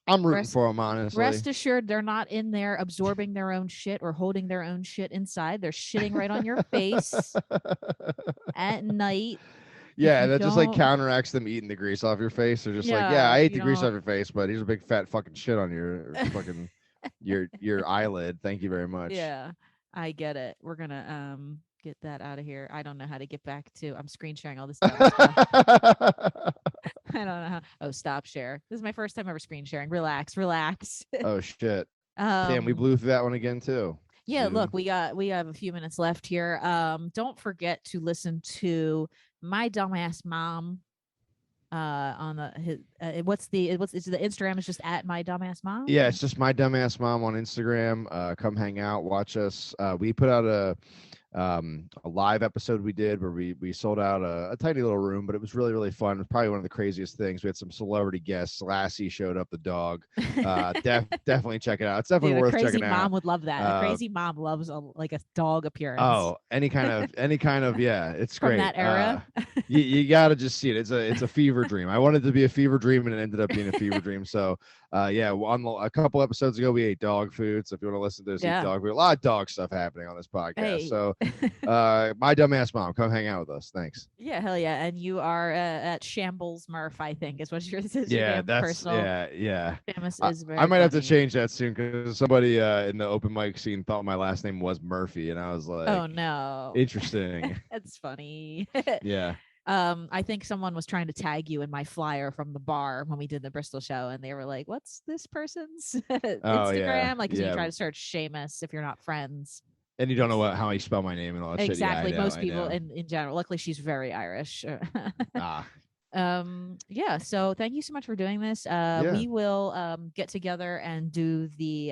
I'm rooting for them, honestly. Rest assured, they're not in there absorbing their own shit or holding their own shit inside. They're shitting right on your face at night. Yeah, that just like counteracts them eating the grease off your face. They're just like, I ate the grease off your face, but here's a big fat fucking shit on your fucking your eyelid. Thank you very much. Yeah, I get it. We're gonna get that out of here. I don't know how to get back to. I'm screen sharing all this stuff. I don't know how. Oh, stop share. This is my first time ever screen sharing. Relax. Oh shit. Damn, we blew through that one again too. Yeah, look, we have a few minutes left here. Don't forget to listen to My Dumbass Mom. On the Instagram is just at My Dumbass Mom. Yeah, it's just My Dumbass Mom on Instagram. Come hang out, watch us. We put out a live episode we did where we sold out a tiny little room, but it was really, really fun. It was probably one of the craziest things. We had some celebrity guests. Lassie showed up, the dog. Definitely check it out. It's definitely worth checking out. Crazy mom would love that. A crazy mom loves a dog appearance. Oh, any kind of yeah, it's from great. That era. You gotta just see it. It's a fever dream. I wanted it to be a fever dream, and it ended up being a fever dream. So on a couple episodes ago, we ate dog food. So if you want to listen to this, eat dog food. A lot of dog stuff happening on this podcast. Hey. So My Dumbass Mom, come hang out with us. Thanks. Yeah, hell yeah. And you are at Shambles Murph, I think is what yours is. Yeah, that's personal. Yeah. Seamus is very I might funny. have to change that soon because somebody in the open mic scene thought my last name was Murphy, and I was like, oh no, interesting. That's funny. Yeah. I think someone was trying to tag you in my flyer from the bar when we did the Bristol show, and they were like, "What's this person's Instagram?" Yeah. Like, you try to search Seamus if you're not friends. And you don't know how you spell my name and all that exactly. shit. Yeah, most people in general. Luckily, she's very Irish. Yeah. So thank you so much for doing this. We will get together and do the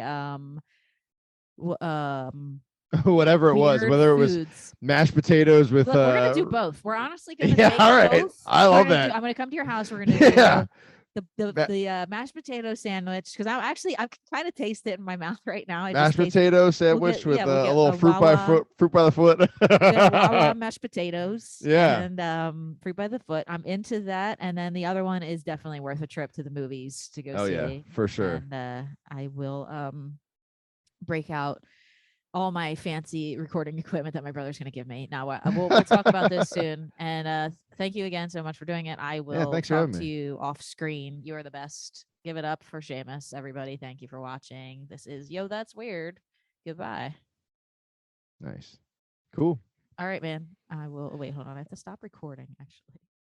whatever it was, whether it was mashed potatoes with. Look, we're gonna do both. We're honestly gonna. Yeah. All right. Both. I love that. I'm gonna come to your house. We're gonna do The mashed potato sandwich, because I can kind of taste it in my mouth right now. I just Mashed taste it. potato sandwich with We'll a get little a Wawa. fruit by the foot. We'll get a Wawa mashed potatoes Yeah. and fruit by the foot. I'm into that. And then the other one is definitely worth a trip to the movies to go Oh see. yeah, for sure. And I will break out all my fancy recording equipment that my brother's going to give me. Now, we'll talk about this soon. And thank you again so much for doing it. I will thanks for talk having to me. you off screen. You are the best. Give it up for Seamus, everybody. Thank you for watching. This is Yo, That's Weird. Goodbye. Nice. Cool. All right, man. I will wait. Hold on. I have to stop recording, actually.